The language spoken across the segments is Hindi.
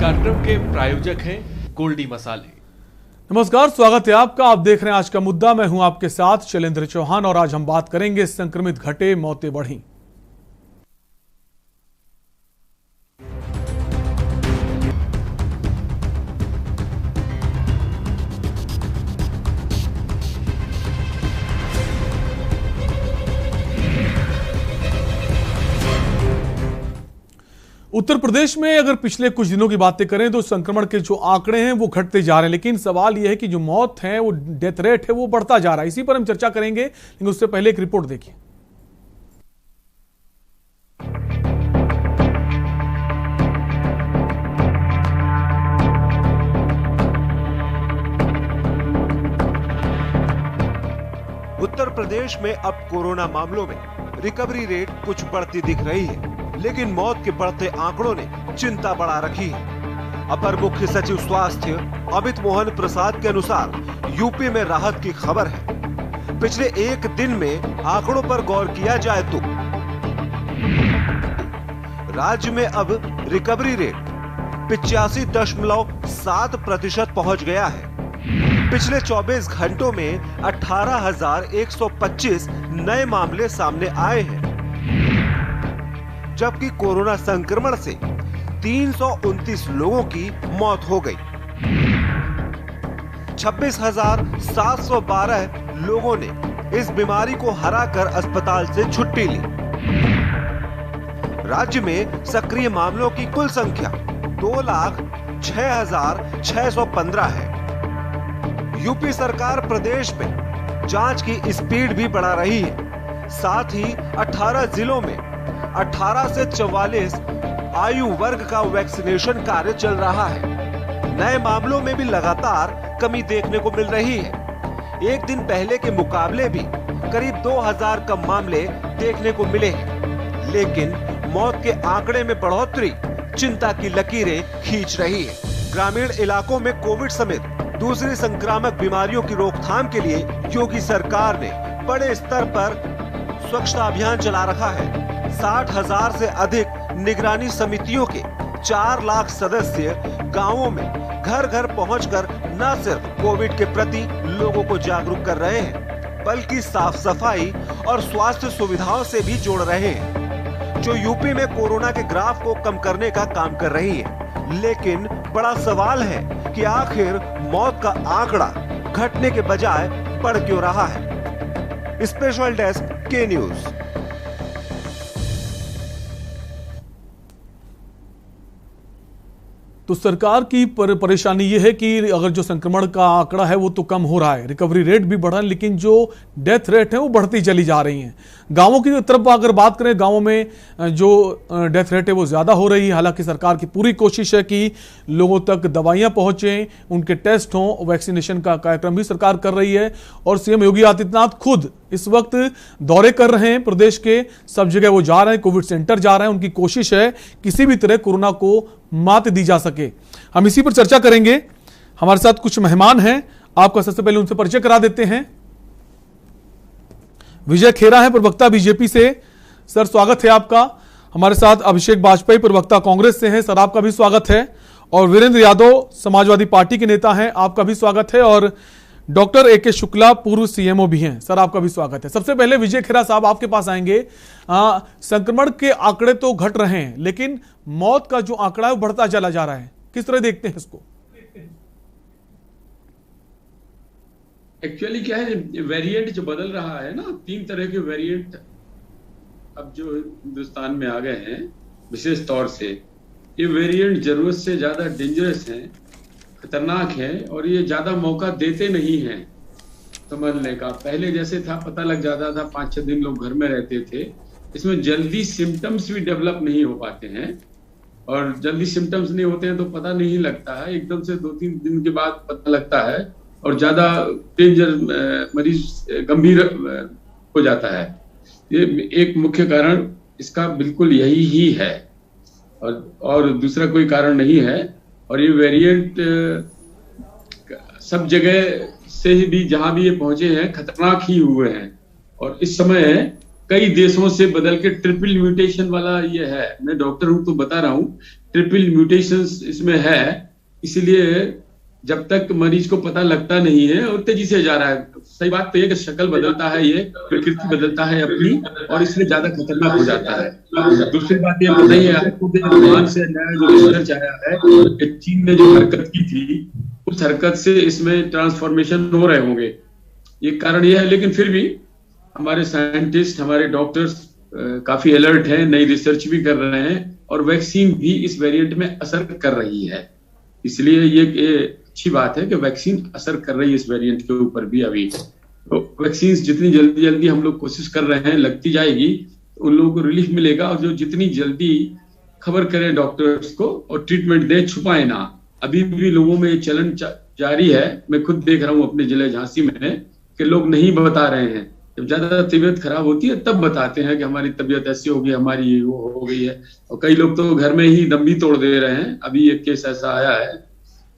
कार्यक्रम के प्रायोजक हैं गोल्डी मसाले। नमस्कार, स्वागत है आपका। आप देख रहे हैं आज का मुद्दा। मैं हूं आपके साथ शैलेंद्र चौहान और आज हम बात करेंगे संक्रमित घटे, मौतें बढ़ी। उत्तर प्रदेश में अगर पिछले कुछ दिनों की बातें करें तो संक्रमण के जो आंकड़े हैं वो घटते जा रहे हैं, लेकिन सवाल यह है कि जो मौत है, वो डेथ रेट है, वो बढ़ता जा रहा है। इसी पर हम चर्चा करेंगे, लेकिन उससे पहले एक रिपोर्ट देखिए। उत्तर प्रदेश में अब कोरोना मामलों में रिकवरी रेट कुछ बढ़ती दिख रही है, लेकिन मौत के बढ़ते आंकड़ों ने चिंता बढ़ा रखी है। अपर मुख्य सचिव स्वास्थ्य अमित मोहन प्रसाद के अनुसार यूपी में राहत की खबर है। पिछले एक दिन में आंकड़ों पर गौर किया जाए तो राज्य में अब रिकवरी रेट 85.7% पहुंच गया है। पिछले 24 घंटों में 18,125 नए मामले सामने आए हैं, जबकि कोरोना संक्रमण से 329 लोगों की मौत हो गई। 26,712 लोगों ने इस बीमारी को हराकर अस्पताल से छुट्टी ली। राज्य में सक्रिय मामलों की कुल संख्या 2,06,615 है। यूपी सरकार प्रदेश में जांच की स्पीड भी बढ़ा रही है। साथ ही 18 जिलों में 18 से 44 आयु वर्ग का वैक्सीनेशन कार्य चल रहा है। नए मामलों में भी लगातार कमी देखने को मिल रही है। एक दिन पहले के मुकाबले भी करीब 2000 कम मामले देखने को मिले हैं, लेकिन मौत के आंकड़े में बढ़ोतरी चिंता की लकीरें खींच रही है। ग्रामीण इलाकों में कोविड समेत दूसरी संक्रामक बीमारियों की रोकथाम के लिए योगी सरकार ने बड़े स्तर पर स्वच्छता अभियान चला रखा है। 60,000 से अधिक निगरानी समितियों के 4 लाख सदस्य गांवों में घर घर पहुंचकर न सिर्फ कोविड के प्रति लोगों को जागरूक कर रहे हैं, बल्कि साफ सफाई और स्वास्थ्य सुविधाओं से भी जोड़ रहे हैं, जो यूपी में कोरोना के ग्राफ को कम करने का काम कर रही है। लेकिन बड़ा सवाल है कि आखिर मौत का आंकड़ा घटने के बजाय बढ़ क्यों रहा है। स्पेशल डेस्क के न्यूज। तो सरकार की परेशानी ये है कि अगर जो संक्रमण का आंकड़ा है वो तो कम हो रहा है, रिकवरी रेट भी बढ़ा है, लेकिन जो डेथ रेट है वो बढ़ती चली जा रही हैं। गांवों की तरफ अगर बात करें, गांवों में जो डेथ रेट है वो ज़्यादा हो रही है। हालांकि सरकार की पूरी कोशिश है कि लोगों तक दवाइयां पहुंचें, उनके टेस्ट हों, वैक्सीनेशन का कार्यक्रम भी सरकार कर रही है। और सीएम योगी आदित्यनाथ खुद इस वक्त दौरे कर रहे हैं प्रदेश के, सब जगह वो जा रहे हैं, कोविड सेंटर जा रहे हैं। उनकी कोशिश है किसी भी तरह कोरोना को मात दी जा सके। हम इसी पर चर्चा करेंगे। हमारे साथ कुछ मेहमान हैं, आपका सबसे पहले उनसे परिचय करा देते हैं। विजय खेरा है, प्रवक्ता बीजेपी से। सर, स्वागत है आपका। हमारे साथ अभिषेक बाजपेयी, प्रवक्ता कांग्रेस से हैं। सर, आपका भी स्वागत है। और वीरेंद्र यादव, समाजवादी पार्टी के नेता हैं, आपका भी स्वागत है। और डॉक्टर ए.के. शुक्ला, पूर्व सीएमओ भी हैं। सर, आपका भी स्वागत है। सबसे पहले विजय खेरा साहब, आपके पास आएंगे। संक्रमण के आंकड़े तो घट रहे हैं, लेकिन मौत का जो आंकड़ा है वो बढ़ता चला जा रहा है, किस तरह देखते हैं इसको? एक्चुअली क्या है, वेरिएंट जो बदल रहा है ना, 3 तरह के वेरिएंट अब जो हिंदुस्तान में आ गए हैं विशेष तौर से, ये वेरिएंट जरूरत से ज्यादा डेंजरस हैं, खतरनाक हैं, और ये ज्यादा मौका देते नहीं हैं संभलने का। पहले जैसे था, पता लग जाता था, 5-6 दिन लोग घर में रहते थे। इसमें जल्दी सिम्टम्स भी डेवलप नहीं हो पाते हैं, और जल्दी सिम्टम्स नहीं होते हैं तो पता नहीं लगता है, एकदम से 2-3 दिन के बाद पता लगता है, और ज्यादा डेंजर मरीज गंभीर हो जाता है। ये एक मुख्य कारण इसका बिल्कुल यही ही है, और दूसरा कोई कारण नहीं है। और ये वेरिएंट सब जगह से भी, जहां भी ये पहुंचे हैं, खतरनाक ही हुए हैं। और इस समय कई देशों से बदल के ट्रिपल म्यूटेशन वाला ये है। मैं डॉक्टर हूं तो बता रहा हूं ट्रिपल म्यूटेशंस इसमें है, इसलिए जब तक मरीज को पता लगता नहीं है और तेजी से जा रहा है। सही बात तो ये कि शक्ल बदलता है, ये प्रकृति बदलता है अपनी, और इसलिए ज्यादा खतरनाक हो जाता है। दूसरी बात ये बताइए, आपको जापान से नया जो रिसर्च आया है कि चीन ने जो हरकत की थी उस हरकत से इसमें ट्रांसफॉर्मेशन हो रहे होंगे, ये कारण ये है। लेकिन फिर भी हमारे साइंटिस्ट, हमारे डॉक्टर्स काफी अलर्ट हैं, नई रिसर्च भी कर रहे हैं, और वैक्सीन भी इस वेरिएंट में असर कर रही है। इसलिए ये अच्छी बात है कि वैक्सीन असर कर रही है इस वेरिएंट के ऊपर भी। अभी तो वैक्सीन जितनी जल्दी हम लोग कोशिश कर रहे हैं, लगती जाएगी, उन लोगों को रिलीफ मिलेगा। और जो जितनी जल्दी खबर करें डॉक्टर्स को और ट्रीटमेंट दें, छुपाए ना। अभी भी लोगों में ये चलन जारी है, मैं खुद देख रहा हूँ अपने जिले झांसी में कि लोग नहीं बता रहे हैं। जब ज्यादा तबीयत खराब होती है तब बताते हैं कि हमारी तबीयत ऐसी हो गई, हमारी वो हो गई है। और कई लोग तो घर में ही दम भी तोड़ दे रहे हैं। अभी एक केस ऐसा आया है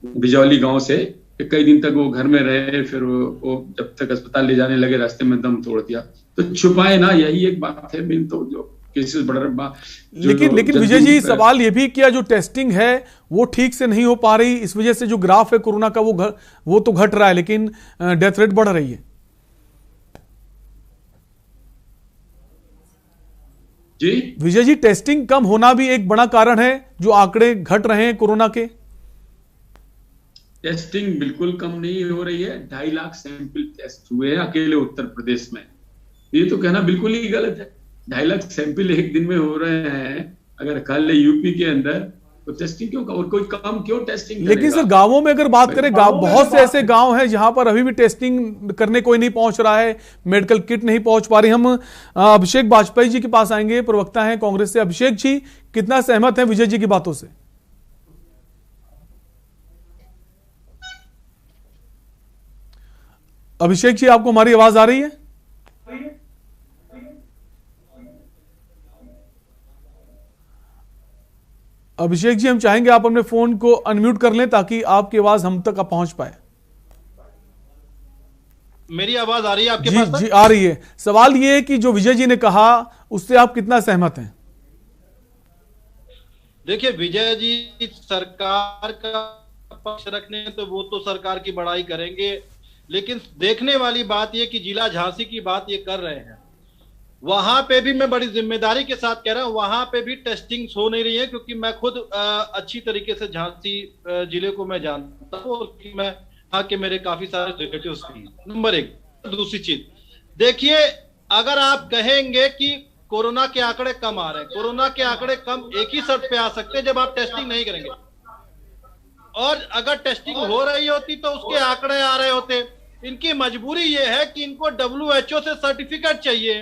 बिजौली गांव से कि कई दिन तक वो घर में रहे, फिर वो जब तक अस्पताल ले जाने लगे रास्ते में दम तोड़ दिया। तो छुपाए ना, यही एक बात है मेन। तो जो केसेस बढ़ रहे, लेकिन विजय जी, सवाल ये भी किया जो टेस्टिंग है वो ठीक से नहीं हो पा रही, इस वजह से जो ग्राफ है कोरोना का वो तो घट रहा है, लेकिन डेथ रेट बढ़ रही है। जी विजय जी, टेस्टिंग कम होना भी एक बड़ा कारण है जो आंकड़े घट रहे हैं कोरोना के। टेस्टिंग बिल्कुल कम नहीं हो रही है। 2.5 लाख सैंपल टेस्ट हुए हैं अकेले उत्तर प्रदेश में। ये तो कहना बिल्कुल ही गलत है। 2.5 लाख सैंपल एक दिन में हो रहे हैं अगर कल यूपी के अंदर, तो टेस्टिंग क्यों, और कोई काम क्यों टेस्टिंग करेगा? लेकिन सर गांवों में अगर बात करें, बहुत से ऐसे गांव हैं जहां पर अभी भी टेस्टिंग करने कोई नहीं पहुंच रहा है, मेडिकल किट नहीं पहुंच पा रही। हम अभिषेक बाजपेयी जी के पास आएंगे, प्रवक्ता हैं कांग्रेस से। अभिषेक जी, कितना सहमत हैं विजय जी की बातों से? अभिषेक जी, आपको हमारी आवाज आ रही है? अभिषेक जी, हम चाहेंगे आप अपने फोन को अनम्यूट कर लें ताकि आपकी आवाज हम तक पहुंच पाए। मेरी आवाज आ रही है आपके जी, पास? जी आ रही है। सवाल ये है कि जो विजय जी ने कहा उससे आप कितना सहमत हैं? देखिए, विजय जी सरकार का पक्ष रखने तो वो तो सरकार की बड़ाई करेंगे, लेकिन देखने वाली बात यह कि जिला झांसी की बात ये कर रहे हैं, वहां पे भी मैं बड़ी जिम्मेदारी के साथ कह रहा हूं, वहां पे भी टेस्टिंग हो नहीं रही है। क्योंकि मैं खुद अच्छी तरीके से झांसी जिले को मैं जानता हूं और मैं वहां के मेरे काफी सारे रिलेटिव्स भी। नंबर एक। दूसरी चीज देखिए, अगर आप कहेंगे कि कोरोना के आंकड़े कम आ रहे हैं, कोरोना के आंकड़े कम एक ही शर्त पे आ सकते हैं, जब आप टेस्टिंग नहीं करेंगे। और अगर टेस्टिंग हो रही होती तो उसके आंकड़े आ रहे होते। इनकी मजबूरी ये है कि इनको WHO से सर्टिफिकेट चाहिए,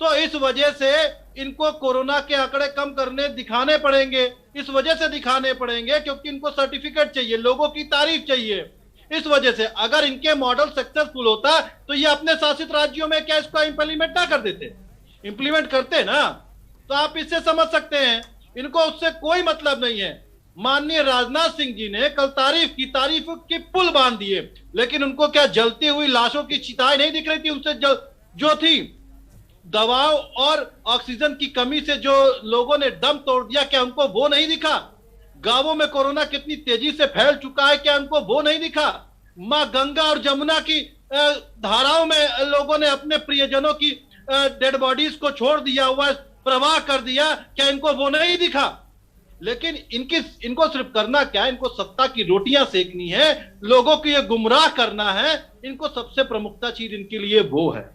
तो इस वजह से इनको कोरोना के आंकड़े कम करने दिखाने पड़ेंगे। इस वजह से दिखाने पड़ेंगे क्योंकि इनको सर्टिफिकेट चाहिए, लोगों की तारीफ चाहिए। इस वजह से अगर इनके मॉडल सक्सेसफुल होता तो ये अपने शासित राज्यों में क्या इसको इंप्लीमेंट ना कर देते? इंप्लीमेंट करते ना। तो आप इससे समझ सकते हैं इनको उससे कोई मतलब नहीं है। माननीय राजनाथ सिंह जी ने कल तारीफ की पुल बांध दिए, लेकिन उनको क्या जलती हुई लाशों की चिताएं नहीं दिख रही थी? उनसे जो थी दवाओं और ऑक्सीजन की कमी से जो लोगों ने दम तोड़ दिया, क्या उनको वो नहीं दिखा? गांवों में कोरोना कितनी तेजी से फैल चुका है, क्या उनको वो नहीं दिखा? मां गंगा और जमुना की धाराओं में लोगों ने अपने प्रियजनों की डेड बॉडीज को छोड़ दिया हुआ, प्रवाह कर दिया, क्या इनको वो नहीं दिखा? लेकिन इनको सिर्फ करना क्या है? इनको सत्ता की रोटियां सेकनी है, लोगों को ये गुमराह करना है। इनको सबसे प्रमुखता चीज इनके लिए वो है।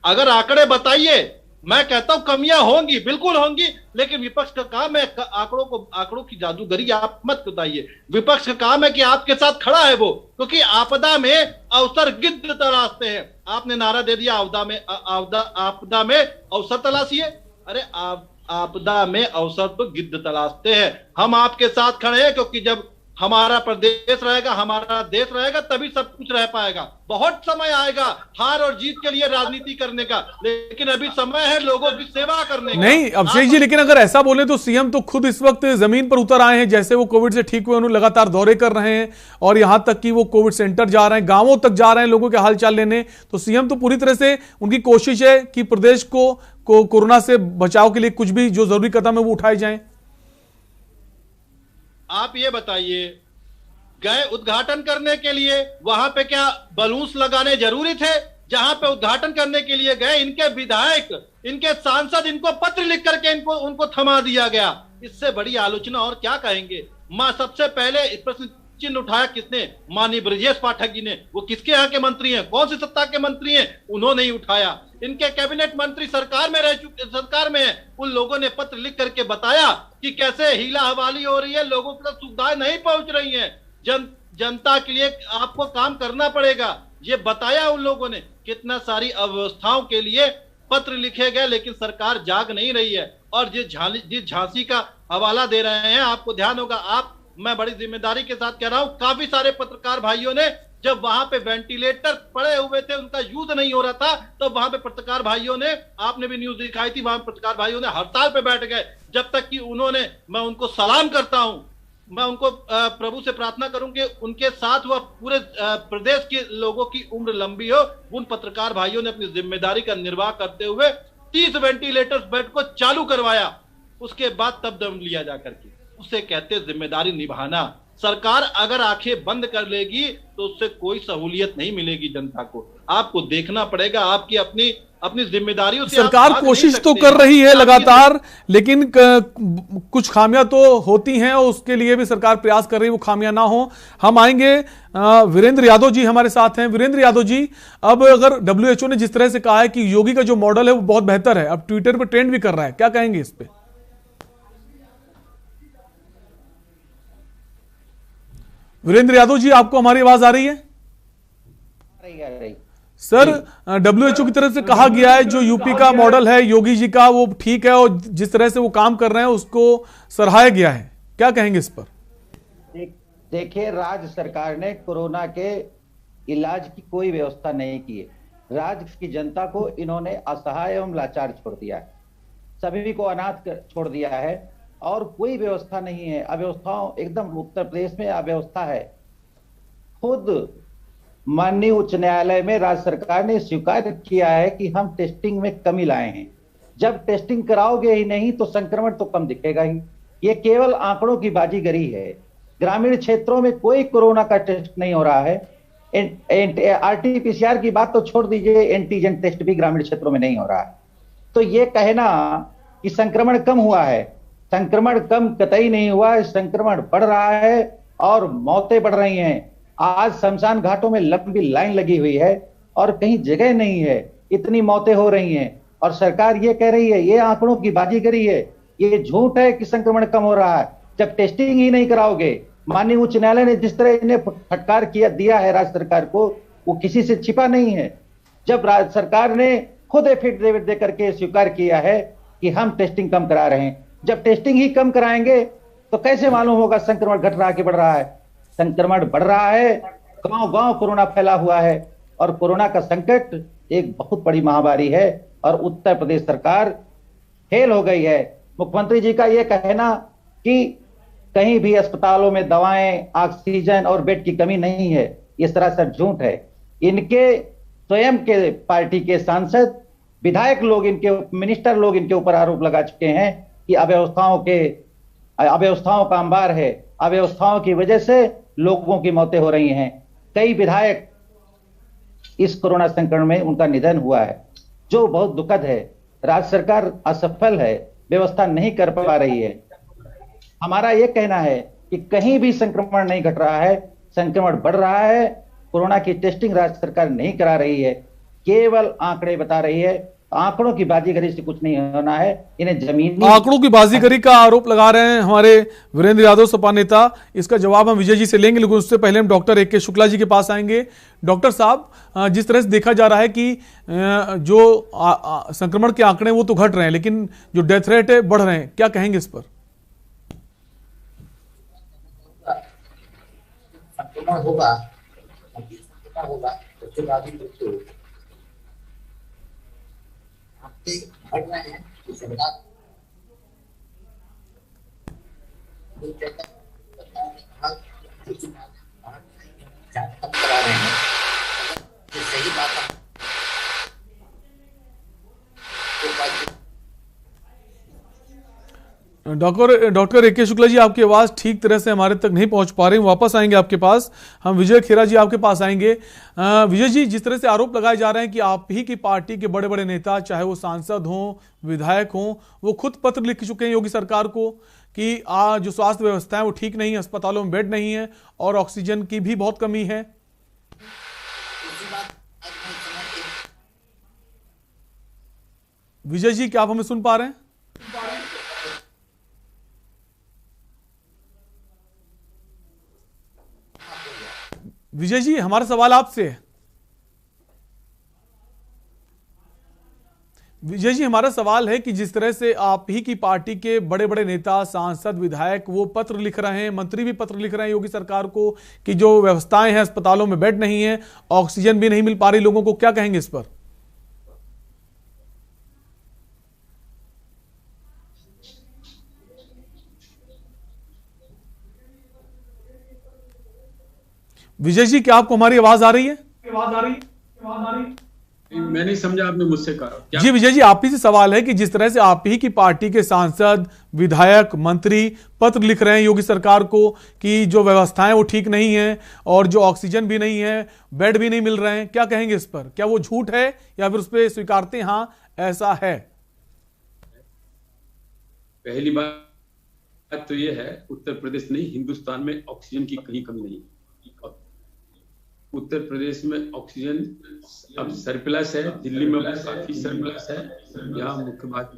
अगर आंकड़े बताइए, मैं कहता हूं कमियां होंगी, बिल्कुल होंगी, लेकिन विपक्ष का काम है आंकड़ों की जादूगरी आप मत बताइए। विपक्ष का काम है कि आपके साथ खड़ा है वो, क्योंकि आपदा में अवसर गिद्ध तलाशते हैं। आपने नारा दे दिया आपदा में अवसर तलाशिए। अरे आपदा में अवसर तो गिद्ध तलाशते हैं। हम आपके साथ खड़े हैं क्योंकि जब हमारा प्रदेश रहेगा, हमारा देश रहेगा, तभी सब कुछ रह पाएगा। बहुत समय आएगा हार और जीत के लिए राजनीति करने का, लेकिन अभी समय है लोगों की सेवा करने का। नहीं अभिषेक जी, लेकिन अगर ऐसा बोले तो सीएम तो खुद इस वक्त जमीन पर उतर आए हैं। जैसे वो कोविड से ठीक हुए, उन्होंने लगातार दौरे कर रहे हैं और यहां तक कि वो कोविड सेंटर जा रहे हैं, गांवों तक जा रहे हैं लोगों के हालचाल लेने। तो सीएम तो पूरी तरह से उनकी कोशिश है कि प्रदेश को कोरोना से बचाव के लिए कुछ भी जो जरूरी कदम है वो उठाए जाएं। आप ये बताइए, गए उद्घाटन करने के लिए, वहां पे क्या बलून्स लगाने जरूरी थे? जहां पे उद्घाटन करने के लिए गए, इनके विधायक, इनके सांसद, इनको पत्र लिख करके उनको थमा दिया गया। इससे बड़ी आलोचना और क्या कहेंगे? सबसे पहले प्रश्न चिन्ह उठाया किसने? माननीय ब्रजेश पाठक जी ने। वो किसके यहाँ के मंत्री हैं? कौन सी सत्ता के मंत्री हैं? उन्होंने ही उठाया। इनके कैबिनेट मंत्री सरकार में रह चुके, सरकार में है, उन लोगों ने पत्र लिख करके बताया कि कैसे हीला हवाली हो रही है, लोगों को सुविधाएं नहीं पहुंच रही हैं, जनता के लिए आपको काम करना पड़ेगा। ये बताया उन लोगों ने। कितना सारी अव्यवस्थाओं के लिए पत्र लिखे गए, लेकिन सरकार जाग नहीं रही है। और जिस झांसी का हवाला दे रहे हैं, आपको ध्यान होगा, मैं बड़ी जिम्मेदारी के साथ कह रहा हूं, काफी सारे पत्रकार भाइयों ने, जब वहां पे वेंटिलेटर पड़े हुए थे, उनका यूज नहीं हो रहा था, तो वहां पे पत्रकार भाइयों ने, आपने भी न्यूज दिखाई थी, वहां पत्रकार भाइयों ने हड़ताल पे बैठ गए, जब तक कि उन्होंने, मैं उनको सलाम करता हूं, मैं उनको प्रभु से प्रार्थना करूंगी उनके साथ वह पूरे प्रदेश के लोगों की उम्र लंबी हो। उन पत्रकार भाइयों ने अपनी जिम्मेदारी का निर्वाह करते हुए 30 वेंटिलेटर्स बेड को चालू करवाया, उसके बाद तब दम लिया जाकर के। उसे कहते जिम्मेदारी निभाना। सरकार अगर आंखें बंद कर लेगी तो उससे कोई सहूलियत नहीं मिलेगी जनता को। आपको देखना पड़ेगा, आपकी अपनी जिम्मेदारियों से सरकार कोशिश तो कर रही है लगातार, लेकिन कुछ खामियां तो होती हैं और उसके लिए भी सरकार प्रयास कर रही है वो खामियां ना हो। हम आएंगे, वीरेंद्र यादव जी हमारे साथ हैं। वीरेंद्र यादव जी, अब अगर WHO ने जिस तरह से कहा है कि योगी का जो मॉडल है वो बहुत बेहतर है, अब ट्विटर पर ट्रेंड भी कर रहा है, क्या कहेंगे इस पे? वीरेंद्र यादव जी, आपको हमारी आवाज आ रही है? सर, WHO की तरफ से कहा गया है जो यूपी का मॉडल है योगी जी का वो ठीक है और जिस तरह से वो काम कर रहे हैं उसको सराहाया गया है, क्या कहेंगे इस पर? देखिए, राज्य सरकार ने कोरोना के इलाज की कोई व्यवस्था नहीं की है। राज्य की जनता को इन्होंने असहाय एवं लाचार छोड़ दिया है, सभी को अनाथ छोड़ दिया है और कोई व्यवस्था नहीं है। अव्यवस्थाओं, एकदम उत्तर प्रदेश में अव्यवस्था है। खुद माननीय उच्च न्यायालय में राज्य सरकार ने स्वीकार किया है कि हम टेस्टिंग में कमी लाए हैं। जब टेस्टिंग कराओगे ही नहीं तो संक्रमण तो कम दिखेगा ही। ये केवल आंकड़ों की बाजीगरी है। ग्रामीण क्षेत्रों में कोई कोरोना का टेस्ट नहीं हो रहा है। RT-PCR की बात तो छोड़ दीजिए, एंटीजन टेस्ट भी ग्रामीण क्षेत्रों में नहीं हो रहा है। तो ये कहना कि संक्रमण कम हुआ है, संक्रमण कम कतई नहीं हुआ है, संक्रमण बढ़ रहा है और मौतें बढ़ रही हैं। आज शमशान घाटों में लंबी लाइन लगी हुई है और कहीं जगह नहीं है, इतनी मौतें हो रही हैं और सरकार ये कह रही है, ये आंकड़ों की बाजीगरी है, ये झूठ है कि संक्रमण कम हो रहा है। जब टेस्टिंग ही नहीं कराओगे, माननीय उच्च न्यायालय ने जिस तरह इन्हें फटकार दिया है राज्य सरकार को, वो किसी से छिपा नहीं है। जब राज्य सरकार ने खुद एफिडेविट दे करके स्वीकार किया है कि हम टेस्टिंग कम करा रहे हैं, जब टेस्टिंग ही कम कराएंगे तो कैसे मालूम होगा संक्रमण घट रहा है कि बढ़ रहा है? संक्रमण बढ़ रहा है, गांव-गांव कोरोना फैला हुआ है और कोरोना का संकट एक बहुत बड़ी महामारी है और उत्तर प्रदेश सरकार फेल हो गई है। मुख्यमंत्री जी का यह कहना कि कहीं भी अस्पतालों में दवाएं, ऑक्सीजन और बेड की कमी नहीं है, ये सरासर झूठ है। इनके स्वयं के पार्टी के सांसद, विधायक लोग, इनके मिनिस्टर लोग इनके ऊपर आरोप लगा चुके हैं कि अव्यवस्थाओं का अंबार है, अव्यवस्थाओं की वजह से लोगों की मौतें हो रही हैं। कई विधायक इस कोरोना संक्रमण में उनका निधन हुआ है, जो बहुत दुखद है। राज्य सरकार असफल है, व्यवस्था नहीं कर पा रही है। हमारा यह कहना है कि कहीं भी संक्रमण नहीं घट रहा है, संक्रमण बढ़ रहा है। कोरोना की टेस्टिंग राज्य सरकार नहीं करा रही है, केवल आंकड़े बता रही है। आंकड़ों की बाजीगरी से कुछ नहीं होना है। इन्हें जमीनी आंकड़ों की बाजीगरी का आरोप लगा रहे हैं हमारे वीरेंद्र यादव, सपा नेता। इसका जवाब हम विजय जी से लेंगे, लेकिन उससे पहले हम डॉक्टर AK शुक्ला जी के पास आएंगे। डॉक्टर साहब, जिस तरह से देखा जा रहा है कि जो संक्रमण के आंकड़े वो तो घट रहे हैं, लेकिन जो डेथ रेट है बढ़ रहे हैं, क्या कहेंगे इस पर? संक्रमण होगा तो फिर आदमी बढ़ रहे हैं, सरकार करा रहे हैं, सही बात डॉक्टर ए के शुक्ला जी, आपकी आवाज़ ठीक तरह से हमारे तक नहीं पहुंच पा रही, वापस आएंगे आपके पास। हम विजय खेरा जी आपके पास आएंगे। विजय जी, जिस तरह से आरोप लगाए जा रहे हैं कि आप ही की पार्टी के बड़े बड़े नेता, चाहे वो सांसद हों, विधायक हों, वो खुद पत्र लिख चुके हैं योगी सरकार को कि जो स्वास्थ्य व्यवस्था है वो ठीक नहीं है, अस्पतालों में बेड नहीं है और ऑक्सीजन की भी बहुत कमी है। विजय जी, क्या आप हमें सुन पा रहे हैं? विजय जी, हमारा सवाल आपसे है। विजय जी, हमारा सवाल है कि जिस तरह से आप ही की पार्टी के बड़े बड़े नेता, सांसद, विधायक वो पत्र लिख रहे हैं, मंत्री भी पत्र लिख रहे हैं योगी सरकार को कि जो व्यवस्थाएं हैं, अस्पतालों में बेड नहीं है, ऑक्सीजन भी नहीं मिल पा रही लोगों को, क्या कहेंगे इस पर? विजय जी, क्या आपको हमारी आवाज आ रही है? मैं नहीं समझा आपने मुझसे कहा। जी विजय जी, आप ही से सवाल है कि जिस तरह से आप ही की पार्टी के सांसद, विधायक, मंत्री पत्र लिख रहे हैं योगी सरकार को कि जो व्यवस्थाएं वो ठीक नहीं है और जो ऑक्सीजन भी नहीं है, बेड भी नहीं मिल रहे हैं, क्या कहेंगे इस पर? क्या वो झूठ है या फिर उस पर स्वीकारते हैं हाँ ऐसा है? पहली बात तो ये है, उत्तर प्रदेश नहीं, हिंदुस्तान में ऑक्सीजन की कहीं कमी नहीं। उत्तर प्रदेश में ऑक्सीजन अब सरप्लस है, दिल्ली में काफी सरप्लस है। यहाँ मुख्य बात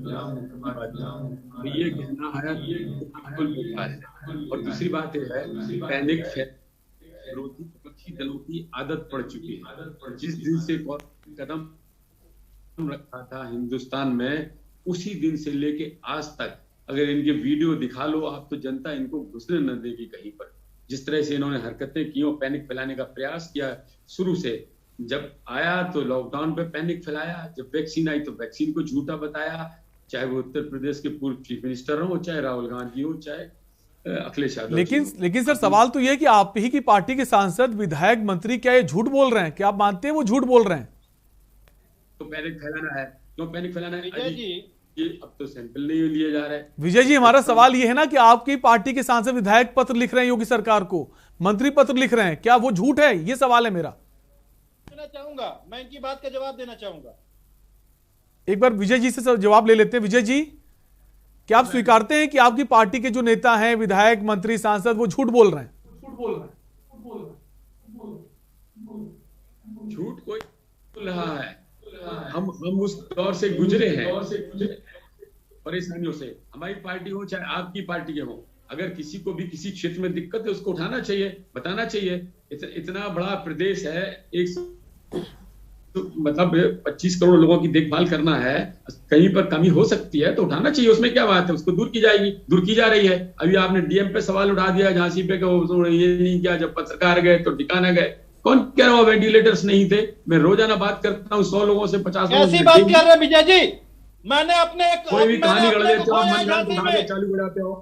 ये कहना है बिल्कुल बेकार है। और दूसरी बात यह है, पैनिक विरोधी विपक्षी दलों की आदत पड़ चुकी है। जिस दिन से कदम रखा था हिंदुस्तान में, उसी दिन से लेके आज तक अगर इनके वीडियो दिखा लो आप, तो जनता इनको घुसने न देगी कहीं पर। जिस तरह से इन्होंने हरकतें की और पैनिक फैलाने का प्रयास किया शुरू से, जब आया तो लॉकडाउन पे पैनिक फैलाया, जब वैक्सीन आई तो वैक्सीन को झूठा बताया, चाहे वो उत्तर प्रदेश के पूर्व चीफ मिनिस्टर हो, चाहे राहुल गांधी हो, चाहे अखिलेश यादव। लेकिन सर सवाल तो यह है कि आप ही की पार्टी के सांसद, विधायक, मंत्री क्या ये झूठ बोल रहे हैं? क्या आप मानते हैं वो झूठ बोल रहे हैं? तो पैनिक फैलाना है, क्यों पैनिक फैलाना है? विजय जी, अब तो सैंपल नहीं लिए जा रहे हैं। विजय जी, हमारा सवाल यह है ना कि आपकी पार्टी के सांसद, विधायक पत्र लिख रहे हैं योगी सरकार को, मंत्री पत्र लिख रहे हैं, क्या वो झूठ है? ये सवाल है मेरा। मैं इनकी बात का जवाब देना चाहूंगा। एक बार विजय जी से जवाब ले लेते हैं। विजय जी, क्या आप स्वीकारते हैं कि आपकी पार्टी के जो नेता हैं, विधायक, मंत्री, सांसद, वो झूठ बोल रहे हैं? झूठ कोई बोल रहा है? हम उस दौर से गुजरे हैं, परेशानियों से। हमारी पार्टी हो चाहे आपकी पार्टी के हो, अगर किसी को भी किसी क्षेत्र में दिक्कत है उसको उठाना चाहिए, बताना चाहिए। इतना बड़ा प्रदेश है, मतलब 25 करोड़ लोगों की देखभाल करना है, कहीं पर कमी हो सकती है तो उठाना चाहिए। उसमें क्या बात है? उसको दूर की जाएगी, दूर की जा रही है। अभी आपने डीएम पे सवाल उठा दिया, झांसी पे, ये नहीं किया, जब पत्रकार गए तो ठिकाना गए। कौन कह रहा हूँ वेंटिलेटर्स नहीं थे? मैं रोजाना बात करता हूँ 100 लोगों से, 50 लोगों से। ऐसी बात कर रहे हैं विजय जी? मैंने अपने कोई भी कहानी गढ़ लेते हो, मन गढ़ उठा के चालू बढ़ाते हो।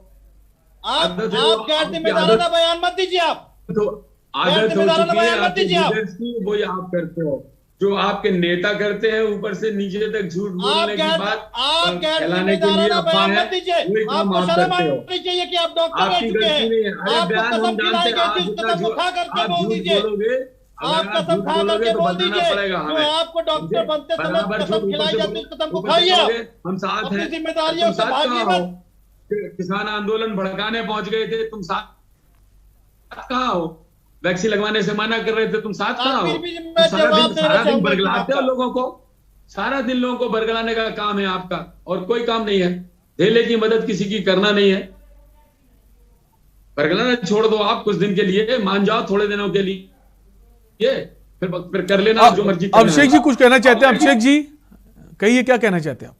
आप गैर जिम्मेदाराना बयान मत दीजिए। आप तो आदत हो चुकी है आपके लीडर्स की, वही आप करते हो, जो आपके नेता करते हैं, ऊपर से नीचे तक झूठ बोलने की बात फैलाने के लिए अफवाह है, वही काम आप करते हो। आपकी गलती नहीं है। अरे बयान हम जानते हैं, आप झूठ बोलोगे, अगर आप झूठ बोलोगे तो बताना पड़ेगा हमें। आपको डॉक्टर बनते समय कसम खिलाई जाती है, कसम को खाइए। हम साथ हैं, जिम्मेदारियों से भागिए मत। किसान आंदोलन भड़काने पहुंच गए थे, तुम साथ कहाँ हो? वैक्सीन लगवाने से मना कर रहे थे, तुम साथ कहाँ हो? सारा दिन बरगलाते हो लोगों को, सारा दिन लोगों को बरगलाने का काम है आपका, और कोई काम नहीं है। धेले की मदद किसी की करना नहीं है। बरगलाना छोड़ दो आप कुछ दिन के लिए, मान जाओ थोड़े दिनों के लिए, फिर कर लेना जो मर्जी। अभिषेक जी कुछ कहना चाहते हैं? अभिषेक जी कहिए, क्या कहना चाहते हैं आप?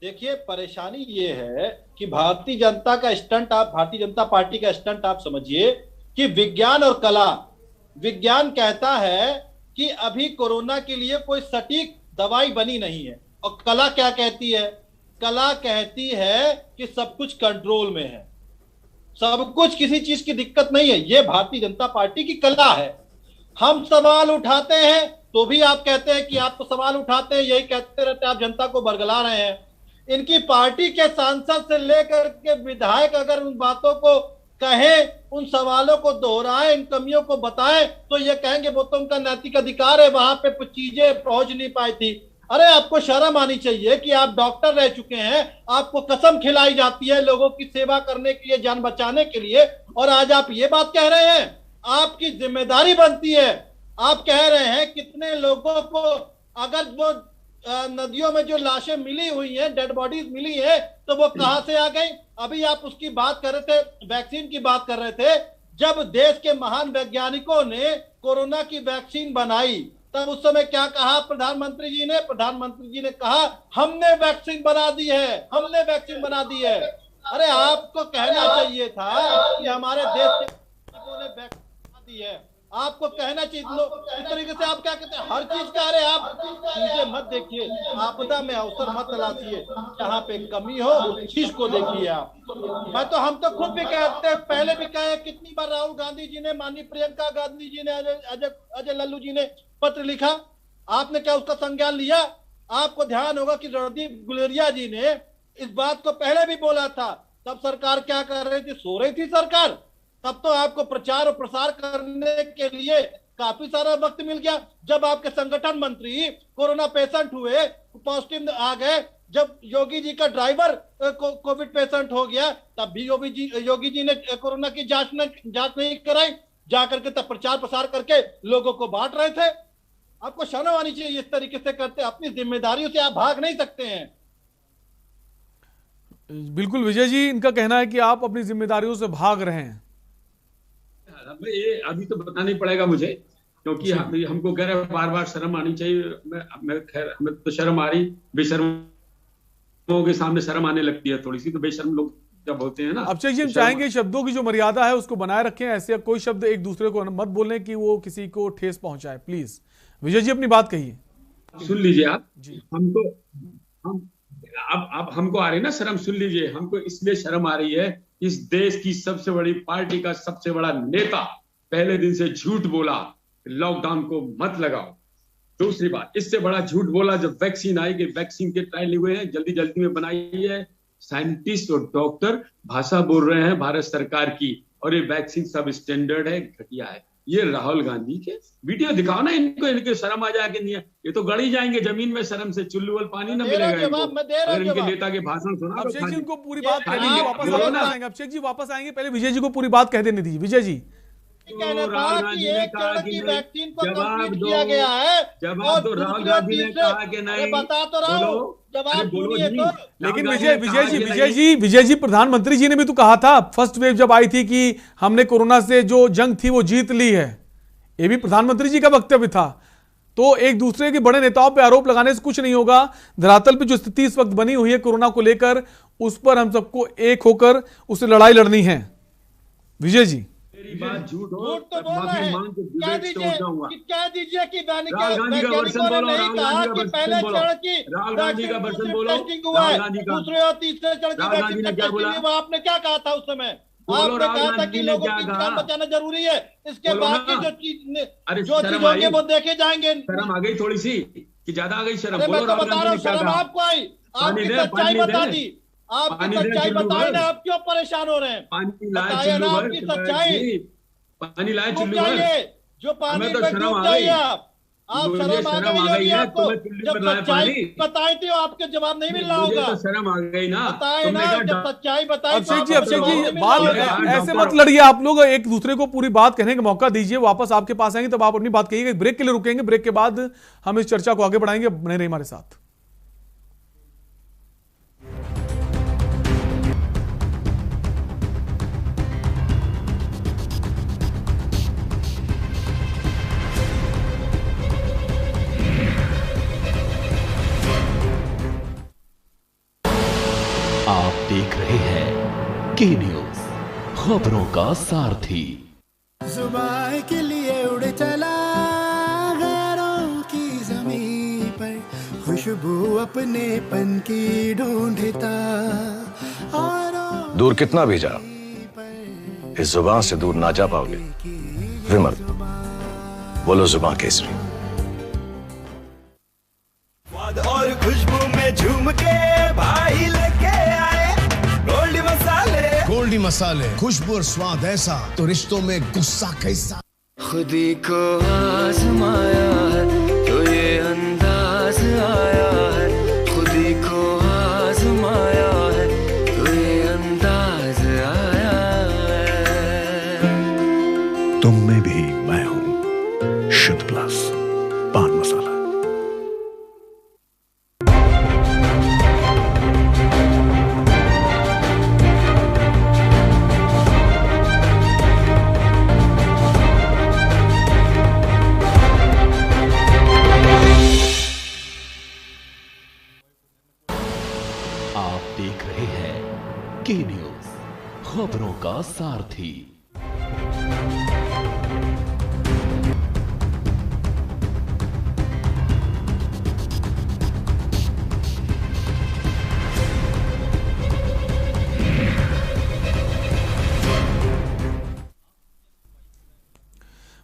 देखिए, परेशानी ये है कि भारतीय जनता पार्टी का स्टंट आप समझिए कि विज्ञान और कला। विज्ञान कहता है कि अभी कोरोना के लिए कोई सटीक दवाई बनी नहीं है, और कला क्या कहती है? कला कहती है कि सब कुछ कंट्रोल में है, सब कुछ, किसी चीज की दिक्कत नहीं है। ये भारतीय जनता पार्टी की कला है। हम सवाल उठाते हैं तो भी आप कहते हैं कि आप तो सवाल उठाते हैं, यही कहते रहते हैं आप जनता को बरगला रहे हैं। इनकी पार्टी के सांसद से लेकर के विधायक अगर उन बातों को कहें, उन सवालों को दोहराएं, इन कमियों को बताएं, तो ये कहेंगे वो तो उनका नैतिक अधिकार है, वहां पे कुछ चीजें पहुंच नहीं पाई थी। अरे आपको शर्म आनी चाहिए कि आप डॉक्टर रह चुके हैं, आपको कसम खिलाई जाती है लोगों की सेवा करने के लिए, जान बचाने के लिए, और आज आप ये बात कह रहे हैं। आपकी जिम्मेदारी बनती है। आप कह रहे हैं कितने लोगों को, अगर वो नदियों में जो लाशें मिली हुई हैं, डेड बॉडीज मिली है, तो वो कहां से आ गई? अभी आप उसकी बात कर रहे थे, वैक्सीन की बात कर रहे थे। जब देश के महान वैज्ञानिकों ने कोरोना की वैक्सीन बनाई, तब उस समय क्या कहा प्रधानमंत्री जी ने? प्रधानमंत्री जी ने कहा हमने वैक्सीन बना दी है, हमने वैक्सीन बना दी है। अरे आपको कहना चाहिए था कि हमारे देश के वैज्ञानिकों ने वैक्सीन बना दी है। आपको कहना चाहिए। इस तरीके से आप क्या कहते हैं, हर चीज कह रहे हैं आप। चीजें मत देखिए, आपदा में अवसर मत तलाशिए, जहाँ पे कमी हो उस चीज को देखिए आप। हम तो खुद भी कहते हैं, पहले भी कहे, कितनी बार राहुल गांधी जी ने, माननीय प्रियंका गांधी जी ने, अजय लल्लू जी ने पत्र लिखा, आपने क्या उसका संज्ञान लिया? आपको ध्यान होगा कि रणदीप गुलेरिया जी ने इस बात को पहले भी बोला था। तब सरकार क्या कर रही थी? सो रही थी सरकार। तब तो आपको प्रचार और प्रसार करने के लिए काफी सारा वक्त मिल गया। जब आपके संगठन मंत्री कोरोना पेशेंट हुए, पॉजिटिव आ गए, जब योगी जी का ड्राइवर कोविड पेशेंट हो गया, तब भी योगी जी ने कोरोना की जांच नहीं कराई, जाकर के तब प्रचार प्रसार करके लोगों को बांट रहे थे। आपको शर्म आनी चाहिए। इस तरीके से करते अपनी जिम्मेदारियों से आप भाग नहीं सकते हैं। बिल्कुल विजय जी, इनका कहना है कि आप अपनी जिम्मेदारियों से भाग रहे हैं। ये अभी तो बताना ही पड़ेगा मुझे, क्योंकि हमको कह रहे बार बार शर्म आनी चाहिए। मैं खैर, हमें तो शर्म आ रही, बेशर्मों के सामने शर्म आने लगती है थोड़ी सी, तो बेशर्म लोग जब होते हैं ना। अभिषेक जी, हम चाहेंगे शब्दों की जो मर्यादा है उसको बनाए रखें, ऐसे कोई शब्द एक दूसरे को मत बोलें कि वो किसी को ठेस पहुंचाए। प्लीज विजय जी अपनी बात कहिए। सुन लीजिए आप जी। अब हमको आ रही है ना शर्म, सुन लीजिए। हमको इसलिए शर्म आ रही है, इस देश की सबसे बड़ी पार्टी का सबसे बड़ा नेता पहले दिन से झूठ बोला, लॉकडाउन को मत लगाओ। दूसरी बात, इससे बड़ा झूठ बोला जब वैक्सीन आई, कि वैक्सीन के ट्रायल हुए हैं, जल्दी जल्दी में बनाई है। साइंटिस्ट और डॉक्टर भाषा बोल रहे हैं भारत सरकार की, और ये वैक्सीन सब स्टैंडर्ड है, घटिया है। ये राहुल गांधी के वीडियो दिखाओ ना इनको, इनके शर्म आ जाए कि नहीं है। ये तो गड़ी जाएंगे जमीन में शर्म से, चुल्लू वाल पानी ना मिलेगा इनको। अगर इनके नेता के भाषण सुना, अभिषेक जी को पूरी बात कह दीजिए, वापस आएंगे। अभिषेक जी वापस आएंगे, पहले विजय जी को पूरी बात कह देने दीजिए। विजय जी, राहुल गांधी ने कहा कि वैक्सीन को कंप्लीट किया गया है, जवाब दो। राहुल गांधी ने कहा कि नहीं, बता तो रहा हूं, जवाब सुनिए तो। लेकिन विजय जी प्रधानमंत्री जी ने भी तो कहा था फर्स्ट वेव जब आई थी कि हमने कोरोना से जो जंग थी वो जीत ली है। ये भी प्रधानमंत्री जी का वक्तव्य था। तो एक दूसरे के बड़े नेताओं पे आरोप लगाने से कुछ नहीं होगा। धरातल पे जो स्थिति इस वक्त बनी हुई है कोरोना को लेकर, उस पर हम सबको एक होकर उससे लड़ाई लड़नी है। विजय जी, बात झूठ हो तो बोल रहे हैं, कह दीजिए कि वैज्ञानिकों ने नहीं कहा कि पहले चरण की टेस्टिंग हुआ है, दूसरे और तीसरे चरण की वैक्सीन टेस्टिंग हुआ। आपने क्या कहा था उस समय? आपने कहा था कि लोगों की जान बचाना जरूरी है, इसके बाद जो चीज होंगे वो देखे जाएंगे। शर्म आ गई थोड़ी सी कि ज्यादा आ गई शर्म? मैं तो बता रहा हूँ, शर्म आपको आई, आपकी सच्चाई बता दी, आपकी सच्चाई बताए ना, आप क्यों परेशान हो रहे हैं? बताइए ना आपकी सच्चाई। पानी लाए चुल्लू जो पानी में डूब जाइए आप शर्म आ गई है आपको। जब सच्चाई बताई थी आपके जवाब नहीं मिल रहा होगा। तो शर्म आ गई ना, बताए ना, जब सच्चाई बताई। अभिषेक जी बात ऐसे मत लड़िए, आप लोग एक दूसरे को पूरी बात कहने का मौका दीजिए। वापस आपके पास आएंगे तब आप अपनी बात कहिएगा। ब्रेक के लिए रुकेंगे, ब्रेक के बाद हम इस चर्चा को आगे बढ़ाएंगे। बने रहिए हमारे साथ। आप देख रहे हैं के न्यूज, खबरों का सारथी। जुबान के लिए उड़ चला गैरों की ज़मीं पर, खुशबू अपने पन की ढूंढता। दूर कितना भी जा, इस जुबान से दूर ना जा पाओगे। विमल, बोलो जुबान केसरी। और खुशबू में झूम के भाई कॉमेडी मसाले, खुशबू और स्वाद ऐसा तो रिश्तों में गुस्सा कैसा। खुदी को आजमाया है तो ये अंदाज आया है, खुदी को आजमाया है तो ये अंदाज आया है। तुम में भी मैं हूं, शुद्ध प्लस पान मसाला। आप देख रहे हैं के न्यूज, खबरों का सारथी।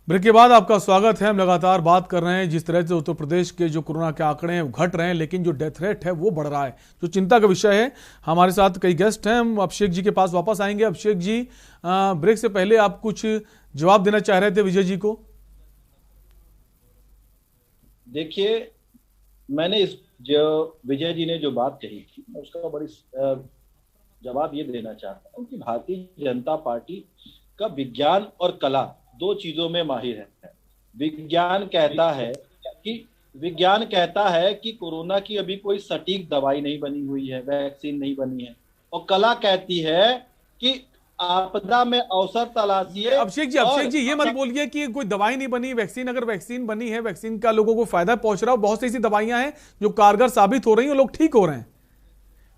ब्रेक के बाद आपका स्वागत है। हम लगातार बात कर रहे हैं जिस तरह से उत्तर प्रदेश के जो कोरोना के आंकड़े हैं वो घट रहे हैं, लेकिन जो डेथ रेट है वो बढ़ रहा है, जो चिंता का विषय है। हमारे साथ कई गेस्ट हैं, हम अभिषेक जी के पास वापस आएंगे। अभिषेक जी, ब्रेक से पहले आप कुछ जवाब देना चाह रहे थे विजय जी को। देखिए, मैंने इस जो विजय जी ने जो बात कही थी, मैं उसका बड़ी जवाब ये देना चाहता हूँ कि भारतीय जनता पार्टी का विज्ञान और कला दो चीजों में माहिर है। विज्ञान कहता है कि कोरोना की अभी कोई सटीक दवाई नहीं बनी हुई है, वैक्सीन नहीं बनी है, और कला कहती है कि आपदा में अवसर तलाशिए। अभिषेक जी ये मत बोलिए कि कोई दवाई नहीं बनी, वैक्सीन अगर वैक्सीन बनी है, वैक्सीन का लोगों को फायदा पहुंच रहा है, बहुत सी ऐसी दवाइयां हैं जो कारगर साबित हो रही हैं, लोग ठीक हो रहे हैं।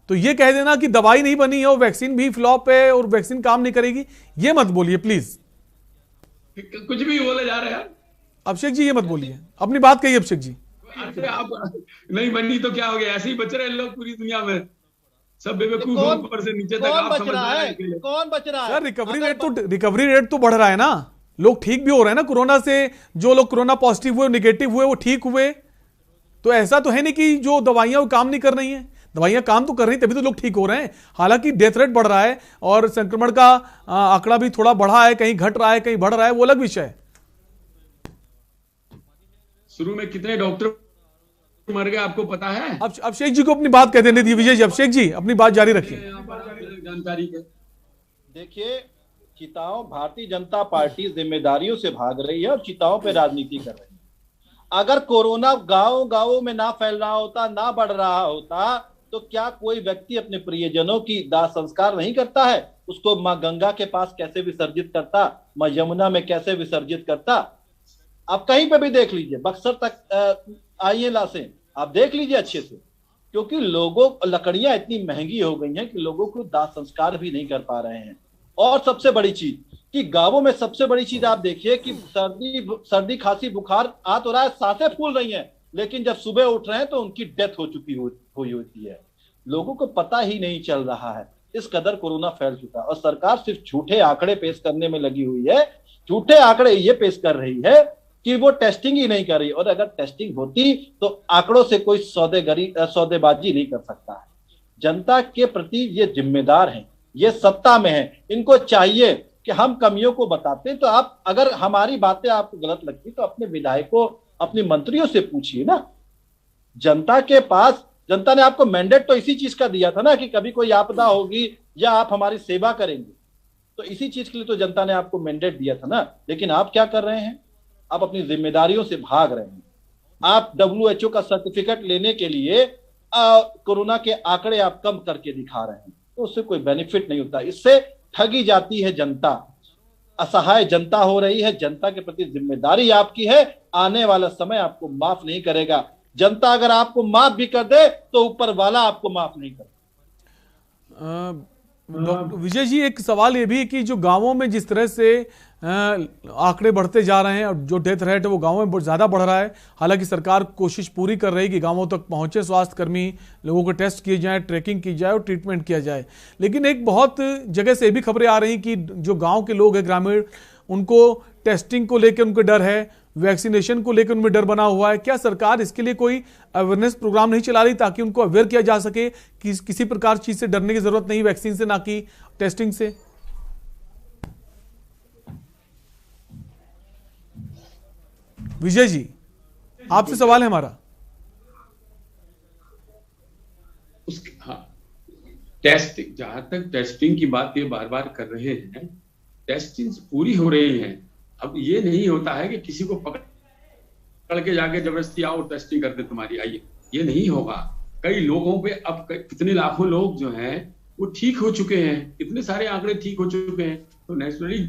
तो ये कह देना कि दवाई नहीं बनी है और वैक्सीन भी फ्लॉप है और वैक्सीन काम नहीं करेगी, ये मत बोलिए प्लीज। कुछ भी बोले जा रहे हैं अभिषेक जी, ये मत बोलिए, अपनी बात कहिए अभिषेक जी। आप नहीं बनी तो क्या हो गया, ऐसे ही बच रहे हैं लोग पूरी दुनिया में, सब बेवकूफ ऊपर से नीचे तक। आप समझ रहे हैं कौन बच रहा है? सर, रिकवरी रेट तो बढ़ रहा है ना, लोग ठीक भी हो रहे हैं ना कोरोना से। जो लोग कोरोना पॉजिटिव हुए, निगेटिव हुए, वो ठीक हुए। तो ऐसा तो है नहीं कि जो दवाइयां वो काम नहीं कर रही हैं, दवाइयां काम तो कर रही हैं, तभी तो लोग ठीक हो रहे हैं। हालांकि डेथ रेट बढ़ रहा है और संक्रमण का आंकड़ा भी थोड़ा बढ़ा है, कहीं घट रहा है कहीं बढ़ रहा है, वो अलग विषय है। शुरू में कितने डॉक्टर मर गए आपको पता है? अभिषेक जी को अपनी बात कहते हैं विजय जी। अभिषेक जी अपनी बात जारी रखिए। जानकारी के देखिए, चिताओं भारतीय जनता पार्टी जिम्मेदारियों से भाग रही है और चिताओं पे राजनीति कर रही है। अगर कोरोना गांव में ना फैल रहा होता, ना बढ़ रहा होता, तो क्या कोई व्यक्ति अपने प्रियजनों की दाह संस्कार नहीं करता है? उसको मां गंगा के पास कैसे विसर्जित करता, मां यमुना में कैसे विसर्जित करता? आप कहीं पे भी देख लीजिए, बक्सर तक आइए लाशें, आप देख लीजिए अच्छे से, क्योंकि लकड़ियां इतनी महंगी हो गई हैं कि लोगों को दाह संस्कार भी नहीं कर पा रहे हैं। और सबसे बड़ी चीज कि गांवों में सबसे बड़ी चीज आप देखिए कि सर्दी खांसी बुखार आ तो रहा है, सांसें फूल रही हैं, लेकिन जब सुबह उठ रहे हैं तो उनकी डेथ हो चुकी हुई होती है। लोगों को पता ही नहीं चल रहा है, इस कदर कोरोना फैल चुका है। और सरकार सिर्फ झूठे आंकड़े पेश करने में लगी हुई है, झूठे आंकड़े ये पेश कर रही है कि वो टेस्टिंग ही नहीं कर रही। और अगर टेस्टिंग होती तो आंकड़ों से कोई सौदेबाजी नहीं कर सकता है। जनता के प्रति ये जिम्मेदार हैं, ये सत्ता में है, इनको चाहिए कि हम कमियों को बताते हैं। तो आप अगर हमारी बातें आपको गलत लगती तो अपने विधायकों, अपने मंत्रियों से पूछिए ना। जनता के पास, जनता ने आपको मैंडेट तो इसी चीज का दिया था ना कि कभी कोई आपदा होगी या आप हमारी सेवा करेंगे, तो इसी चीज के लिए तो जनता ने आपको मैंडेट दिया था ना। लेकिन आप क्या कर रहे हैं? आप अपनी जिम्मेदारियों से भाग रहे हैं। आप WHO का सर्टिफिकेट लेने के लिए कोरोना के आंकड़े आप कम करके दिखा रहे हैं, तो उससे कोई बेनिफिट नहीं होता। इससे ठगी जाती है जनता, असहाय जनता हो रही है। जनता के प्रति जिम्मेदारी आपकी है, आने वाला समय आपको माफ नहीं करेगा। जनता अगर आपको माफ भी कर दे तो ऊपर वाला आपको माफ नहीं करेगा। विजय जी, एक सवाल ये भी कि जो गांवों में जिस तरह से आंकड़े बढ़ते जा रहे हैं और जो डेथ रेट है वो गांवों में बहुत ज्यादा बढ़ रहा है, हालांकि सरकार कोशिश पूरी कर रही है कि गांवों तक पहुंचे स्वास्थ्यकर्मी, लोगों को टेस्ट किए जाए, ट्रैकिंग की जाए और ट्रीटमेंट किया जाए। लेकिन एक बहुत जगह से भी खबरें आ रही कि जो गांव के लोग हैं ग्रामीण, उनको टेस्टिंग को लेकर उनको डर है, वैक्सीनेशन को लेकर उनमें डर बना हुआ है। क्या सरकार इसके लिए कोई अवेयरनेस प्रोग्राम नहीं चला रही ताकि उनको अवेयर किया जा सके कि किसी प्रकार चीज से डरने की जरूरत नहीं, वैक्सीन से ना कि टेस्टिंग से? विजय जी, आपसे सवाल है हमारा। हाँ, टेस्टिंग, जहां तक टेस्टिंग की बात ये बार बार कर रहे हैं, टेस्टिंग पूरी हो रही है। अब ये नहीं होता है कि किसी को पकड़ के जाके जबरदस्ती आओ टेस्टिंग कर दे तुम्हारी, आइए, ये नहीं होगा। कई लोगों पे अब कितने लाखों लोग जो हैं वो ठीक हो चुके हैं, कितने सारे आंकड़े ठीक हो चुके हैं, तो नेचुरली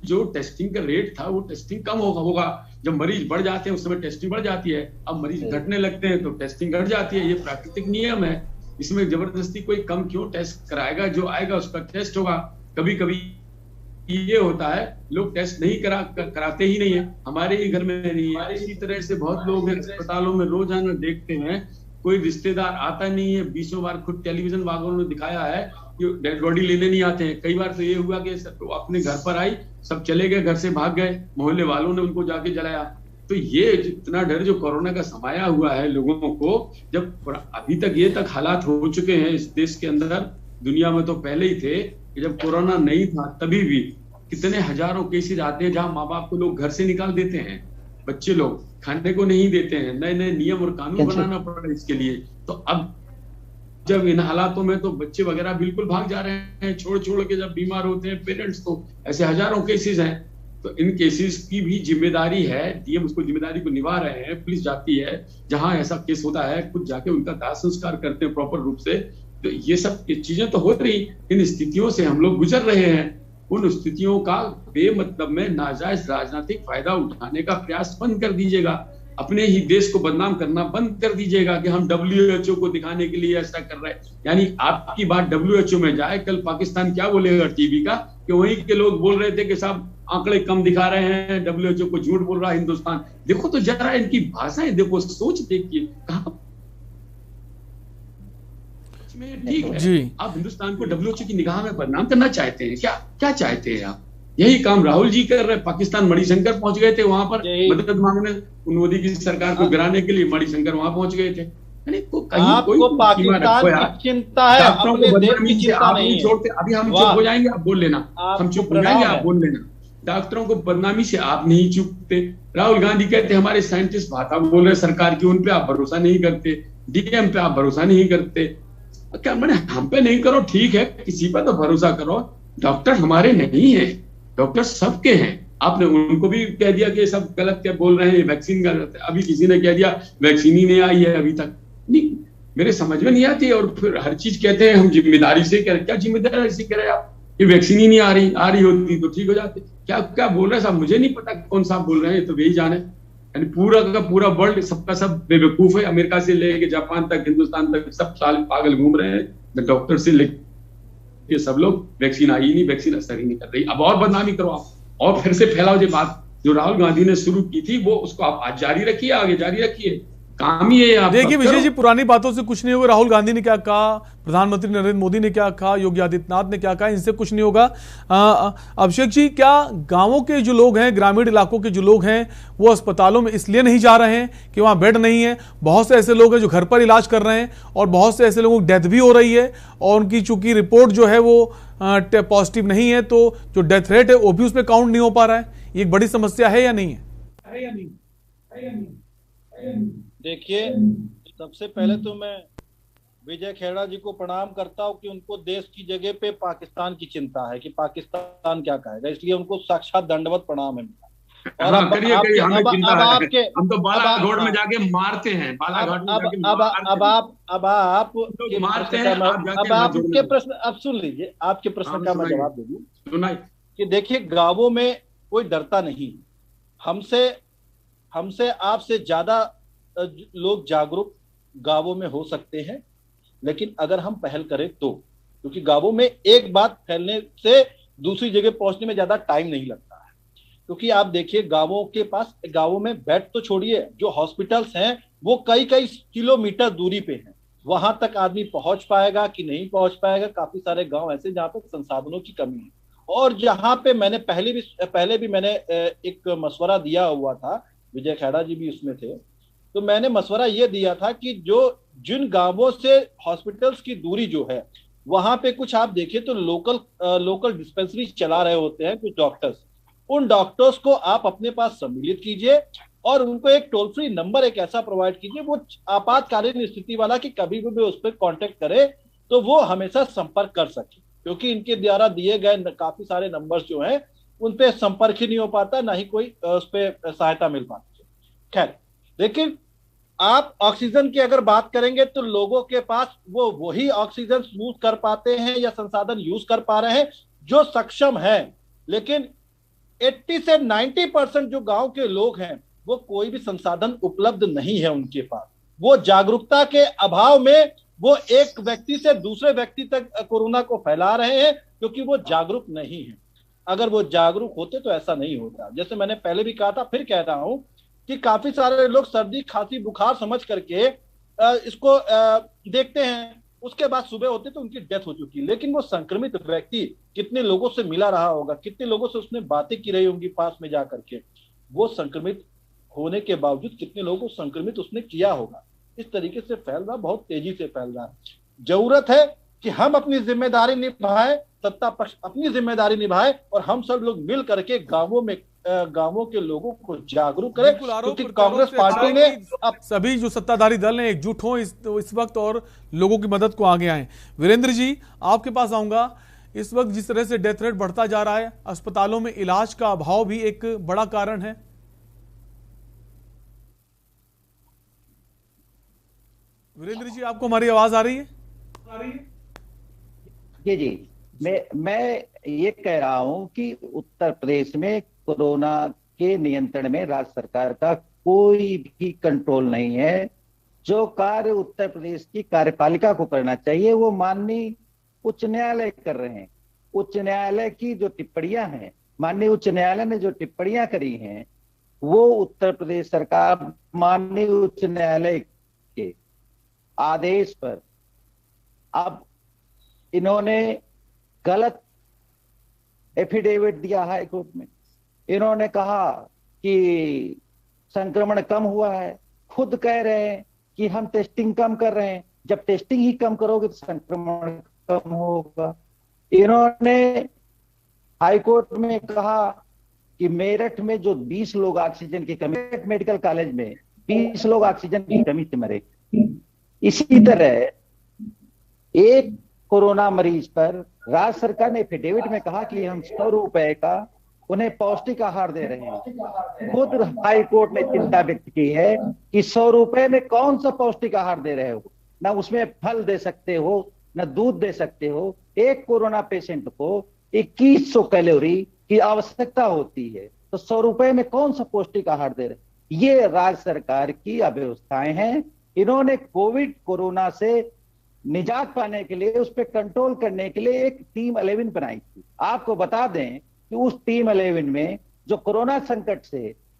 जो टेस्टिंग का रेट था वो टेस्टिंग कम होगा। जब मरीज बढ़ जाते हैं उस समय टेस्टिंग बढ़ जाती है, अब मरीज घटने लगते हैं तो टेस्टिंग घट जाती है। ये प्राकृतिक नियम है, इसमें जबरदस्ती कोई कम क्यों टेस्ट कराएगा, जो आएगा उसका टेस्ट होगा। कभी कभी ये होता है लोग टेस्ट नहीं कराते ही नहीं है, हमारे ही घर में नहीं है। इसी तरह से बहुत लोग अस्पतालों में रोजाना देखते हैं, कोई रिश्तेदार आता नहीं है। 20 बार खुद टेलीविजन वालों ने दिखाया है कि डेड बॉडी लेने नहीं आते हैं। कई बार तो ये हुआ कि अपने घर पर आई, सब चले गए, घर से भाग गए, मोहल्ले वालों ने उनको जाके जलाया। तो ये जितना डर जो कोरोना का समाया हुआ है लोगों को, जब अभी तक ये तक हालात हो चुके हैं इस देश के अंदर, दुनिया में तो पहले ही थे कि जब कोरोना नहीं था तभी भी कितने हजारों केसेस आते हैं जहां माँ बाप को लोग घर से निकाल देते हैं, बच्चे लोग खाने को नहीं देते हैं, नए नए नियम और कानून बनाना पड़ा इसके लिए। तो अब जब इन हालातों में तो बच्चे वगैरह बिल्कुल भाग जा रहे हैं, छोड़ के जब बीमार होते हैं पेरेंट्स, तो ऐसे हजारों केसेस हैं। तो इन केसेस की भी जिम्मेदारी है, डीएम उसको जिम्मेदारी को निभा रहे हैं, पुलिस जाती है जहां ऐसा केस होता है, खुद जाके उनका दाह संस्कार करते हैं प्रॉपर रूप से। तो ये सब चीजें तो हो रही, इन स्थितियों से हम लोग गुजर रहे हैं। उन स्थितियों का बेमतलब में नाजायज राजनीतिक फायदा उठाने का प्रयास बंद कर दीजिएगा, अपने ही देश को बदनाम करना बंद कर दीजिएगा कि हम WHO को दिखाने के लिए ऐसा कर रहे हैं। यानी आपकी बात WHO में जाए, कल पाकिस्तान क्या बोलेगा टीवी का कि वहीं के लोग बोल रहे थे कि साहब आंकड़े कम दिखा रहे हैं, WHO को झूठ बोल रहा है हिंदुस्तान। देखो तो जरा इनकी भाषाएं देखो, सोच देखिए कहां ठीक है जी। आप हिंदुस्तान को WHO की निगाह में बदनाम करना चाहते हैं क्या? क्या चाहते हैं आप? यही काम राहुल जी कर रहे हैं। पाकिस्तान मणिशंकर पहुंच गए थे, वहां पर मदद मांगने मोदी की सरकार को गिराने के लिए मणिशंकर वहां पहुंच गए थे। आपको पाकिस्तान की चिंता है, अपने देश की चिंता नहीं है। अभी हम चुप हो जाएंगे, आप बोल लेना, हम चुप हो जाएंगे, आप बोल लेना। डॉक्टरों को बदनामी से आप नहीं चुपते। राहुल गांधी कहते हमारे साइंटिस्ट बात बोल रहे सरकार की, उन पे आप भरोसा नहीं करते, डीएम पे आप भरोसा नहीं करते। क्या मैंने हम पे नहीं करो, ठीक है, किसी पर तो भरोसा करो। डॉक्टर हमारे नहीं है, डॉक्टर सबके हैं। आपने उनको भी कह दिया कि सब गलत क्या बोल रहे हैं, वैक्सीन गलत है। अभी किसी ने कह दिया वैक्सीन ही नहीं आई है अभी तक। नहीं, मेरे समझ में नहीं आती। और फिर हर चीज कहते हैं हम जिम्मेदारी से करें। क्या जिम्मेदारी से करें आप? ये वैक्सीन ही नहीं आ रही होती तो ठीक हो जाते। क्या क्या बोल रहे हैं साहब, मुझे नहीं पता कौन सा बोल रहे हैं, तो यही जाने। यानी पूरा का पूरा वर्ल्ड सबका सब बेवकूफ है, अमेरिका से लेके जापान तक, हिंदुस्तान तक सब साल पागल घूम रहे हैं। डॉक्टर से लेके सब लोग वैक्सीन आई नहीं, वैक्सीन असर ही नहीं कर रही। अब और बदनामी करो आप, और फिर से फैलाओ ये बात जो राहुल गांधी ने शुरू की थी, वो उसको आप आज जारी रखिए, आगे जारी रखिए। काम ही है आप। देखिए विजय जी, पुरानी बातों से कुछ नहीं होगा। राहुल गांधी ने क्या कहा, प्रधानमंत्री नरेंद्र मोदी ने क्या कहा, योगी आदित्यनाथ ने क्या कहा, इनसे कुछ नहीं होगा। अभिषेक जी, क्या गांवों के जो लोग हैं, ग्रामीण इलाकों के जो लोग हैं, वो अस्पतालों में इसलिए नहीं जा रहे हैं कि वहां बेड नहीं है? बहुत से ऐसे लोग हैं जो घर पर इलाज कर रहे हैं, और बहुत से ऐसे लोगों की डेथ भी हो रही है, और उनकी चूंकि रिपोर्ट जो है वो पॉजिटिव नहीं है, तो जो डेथ रेट है वो भी उसमें काउंट नहीं हो पा रहा है। ये एक बड़ी समस्या है या नहीं है? देखिए, सबसे पहले तो मैं विजय खेड़ा जी को प्रणाम करता हूं कि उनको देश की जगह पे पाकिस्तान की चिंता है कि पाकिस्तान क्या कहेगा, इसलिए उनको साक्षात दंडवत प्रणाम है। और हम तो बालाघाट में जाके मारते हैं, अब आपके प्रश्न, अब सुन लीजिए, आपके प्रश्न का मैं जवाब दे दूं कि देखिए, गांवों में कोई डरता नहीं। हमसे आपसे ज्यादा लोग जागरूक गांवों में हो सकते हैं, लेकिन अगर हम पहल करें तो, क्योंकि गांवों में एक बात फैलने से दूसरी जगह पहुंचने में ज्यादा टाइम नहीं लगता है। क्योंकि आप देखिए, गांवों में बेड तो छोड़िए, जो हॉस्पिटल्स हैं वो कई किलोमीटर दूरी पे हैं। वहां तक आदमी पहुंच पाएगा कि नहीं पहुंच पाएगा? काफी सारे गांव ऐसे जहां पर संसाधनों की कमी है, और जहां पे मैंने पहले भी मैंने एक मशवरा दिया हुआ था, विजय खेड़ा जी भी उसमें थे, तो मैंने मशवरा ये दिया था कि जिन गांवों से हॉस्पिटल्स की दूरी जो है, वहां पे कुछ आप देखिए तो लोकल डिस्पेंसरी चला रहे होते हैं कुछ डॉक्टर्स। उन डॉक्टर्स को आप अपने पास सम्मिलित कीजिए, और उनको एक टोल फ्री नंबर एक ऐसा प्रोवाइड कीजिए, वो आपातकालीन स्थिति वाला कि कभी भी उस पर कांटेक्ट करे तो वो हमेशा संपर्क कर सके, क्योंकि इनके द्वारा दिए गए काफी सारे नंबर्स जो हैं उन पे संपर्क ही नहीं हो पाता, ना ही कोई उस पर सहायता मिल पाती है। खैर, लेकिन आप ऑक्सीजन की अगर बात करेंगे तो लोगों के पास वो वही ऑक्सीजन यूज कर पाते हैं या संसाधन यूज कर पा रहे हैं जो सक्षम है, लेकिन 80 से 90% जो गांव के लोग हैं वो कोई भी संसाधन उपलब्ध नहीं है उनके पास। वो जागरूकता के अभाव में वो एक व्यक्ति से दूसरे व्यक्ति तक कोरोना को फैला रहे हैं, क्योंकि वो जागरूक नहीं है। अगर वो जागरूक होते तो ऐसा नहीं होता। जैसे मैंने पहले भी कहा था, फिर कह रहा हूं कि काफी सारे लोग सर्दी खांसी बुखार समझ करके इसको देखते हैं, उसके बाद सुबह होते तो उनकी डेथ हो चुकी, लेकिन वो संक्रमित व्यक्ति कितने लोगों से मिला रहा होगा, कितने लोगों से उसने बातें की रही होंगी पास में जा करके, वो संक्रमित होने के बावजूद कितने लोगों को संक्रमित उसने किया होगा। इस तरीके से फैल रहा, बहुत तेजी से फैल रहा है। जरूरत है कि हम अपनी जिम्मेदारी निभाएं, सत्ता पक्ष अपनी जिम्मेदारी निभाए और हम सब लोग मिल करके गांवों के लोगों को जागरूक करें, क्योंकि कांग्रेस पार्टी ने अब सभी जो सत्ताधारी दल हैं एकजुट हों इस वक्त और लोगों की मदद को आगे आए। वीरेंद्र जी, आपके पास आऊंगा। इस वक्त जिस तरह से डेथ रेट बढ़ता जा रहा है, अस्पतालों में इलाज का अभाव भी एक बड़ा कारण है। वीरेंद्र जी, आपको हमारी आवाज आ रही है? जी, मैं ये कह रहा हूं कि उत्तर प्रदेश में कोरोना के नियंत्रण में राज्य सरकार का कोई भी कंट्रोल नहीं है। जो कार्य उत्तर प्रदेश की कार्यपालिका को करना चाहिए वो माननीय उच्च न्यायालय कर रहे हैं। उच्च न्यायालय की जो टिप्पणियां हैं, माननीय उच्च न्यायालय ने जो टिप्पणियां करी हैं, वो उत्तर प्रदेश सरकार माननीय उच्च न्यायालय के आदेश पर अब इन्होंने गलत एफिडेविट दिया हाई कोर्ट में। इन्होंने कहा कि संक्रमण कम हुआ है, खुद कह रहे हैं कि हम टेस्टिंग कम कर रहे हैं। जब टेस्टिंग ही कम करोगे तो संक्रमण कम होगा। इन्होंने हाई कोर्ट में कहा कि मेरठ में जो 20 लोग ऑक्सीजन की कमी, मेडिकल कॉलेज में 20 लोग ऑक्सीजन की कमी से मरे। इसी तरह एक कोरोना मरीज पर राज्य सरकार ने एफिडेविट में कहा कि हम 100 रुपए का उन्हें पौष्टिक आहार दे रहे हैं। खुद हाई कोर्ट ने चिंता व्यक्त की है कि 100 रुपए में कौन सा पौष्टिक आहार दे रहे हो, ना उसमें फल दे सकते हो, ना दूध दे सकते हो। एक कोरोना पेशेंट को 2100 कैलोरी की आवश्यकता होती है, तो 100 रुपए में कौन सा पौष्टिक आहार दे रहे? ये राज्य सरकार की अव्यवस्थाएं हैं। इन्होंने कोरोना से निजात पाने के लिए, उस पर कंट्रोल करने के लिए एक टीम 11 बनाई थी। आपको बता दें कि उस टीम 11 में जो कोरोना संकट से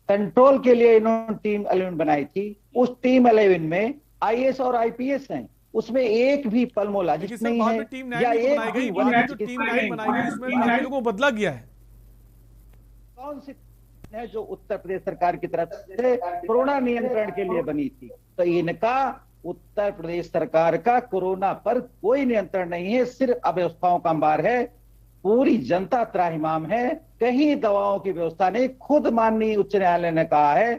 कंट्रोल के लिए इन्होंने टीम 11 बनाई थी, उस टीम 11 में आईएएस और आईपीएस हैं। उसमें एक भी पल्मोलॉजिस्ट नहीं है या एक भी लोगों को बदला गया है। कौन सी है जो उत्तर प्रदेश सरकार की तरफ से कोरोना नियंत्रण के लिए बनी थी? तो इनका उत्तर प्रदेश सरकार का कोरोना पर कोई नियंत्रण नहीं है, सिर्फ अव्यवस्थाओं का अंबार है। पूरी जनता त्राहिमाम है, कहीं दवाओं की व्यवस्था नहीं। खुद माननीय उच्च न्यायालय ने कहा है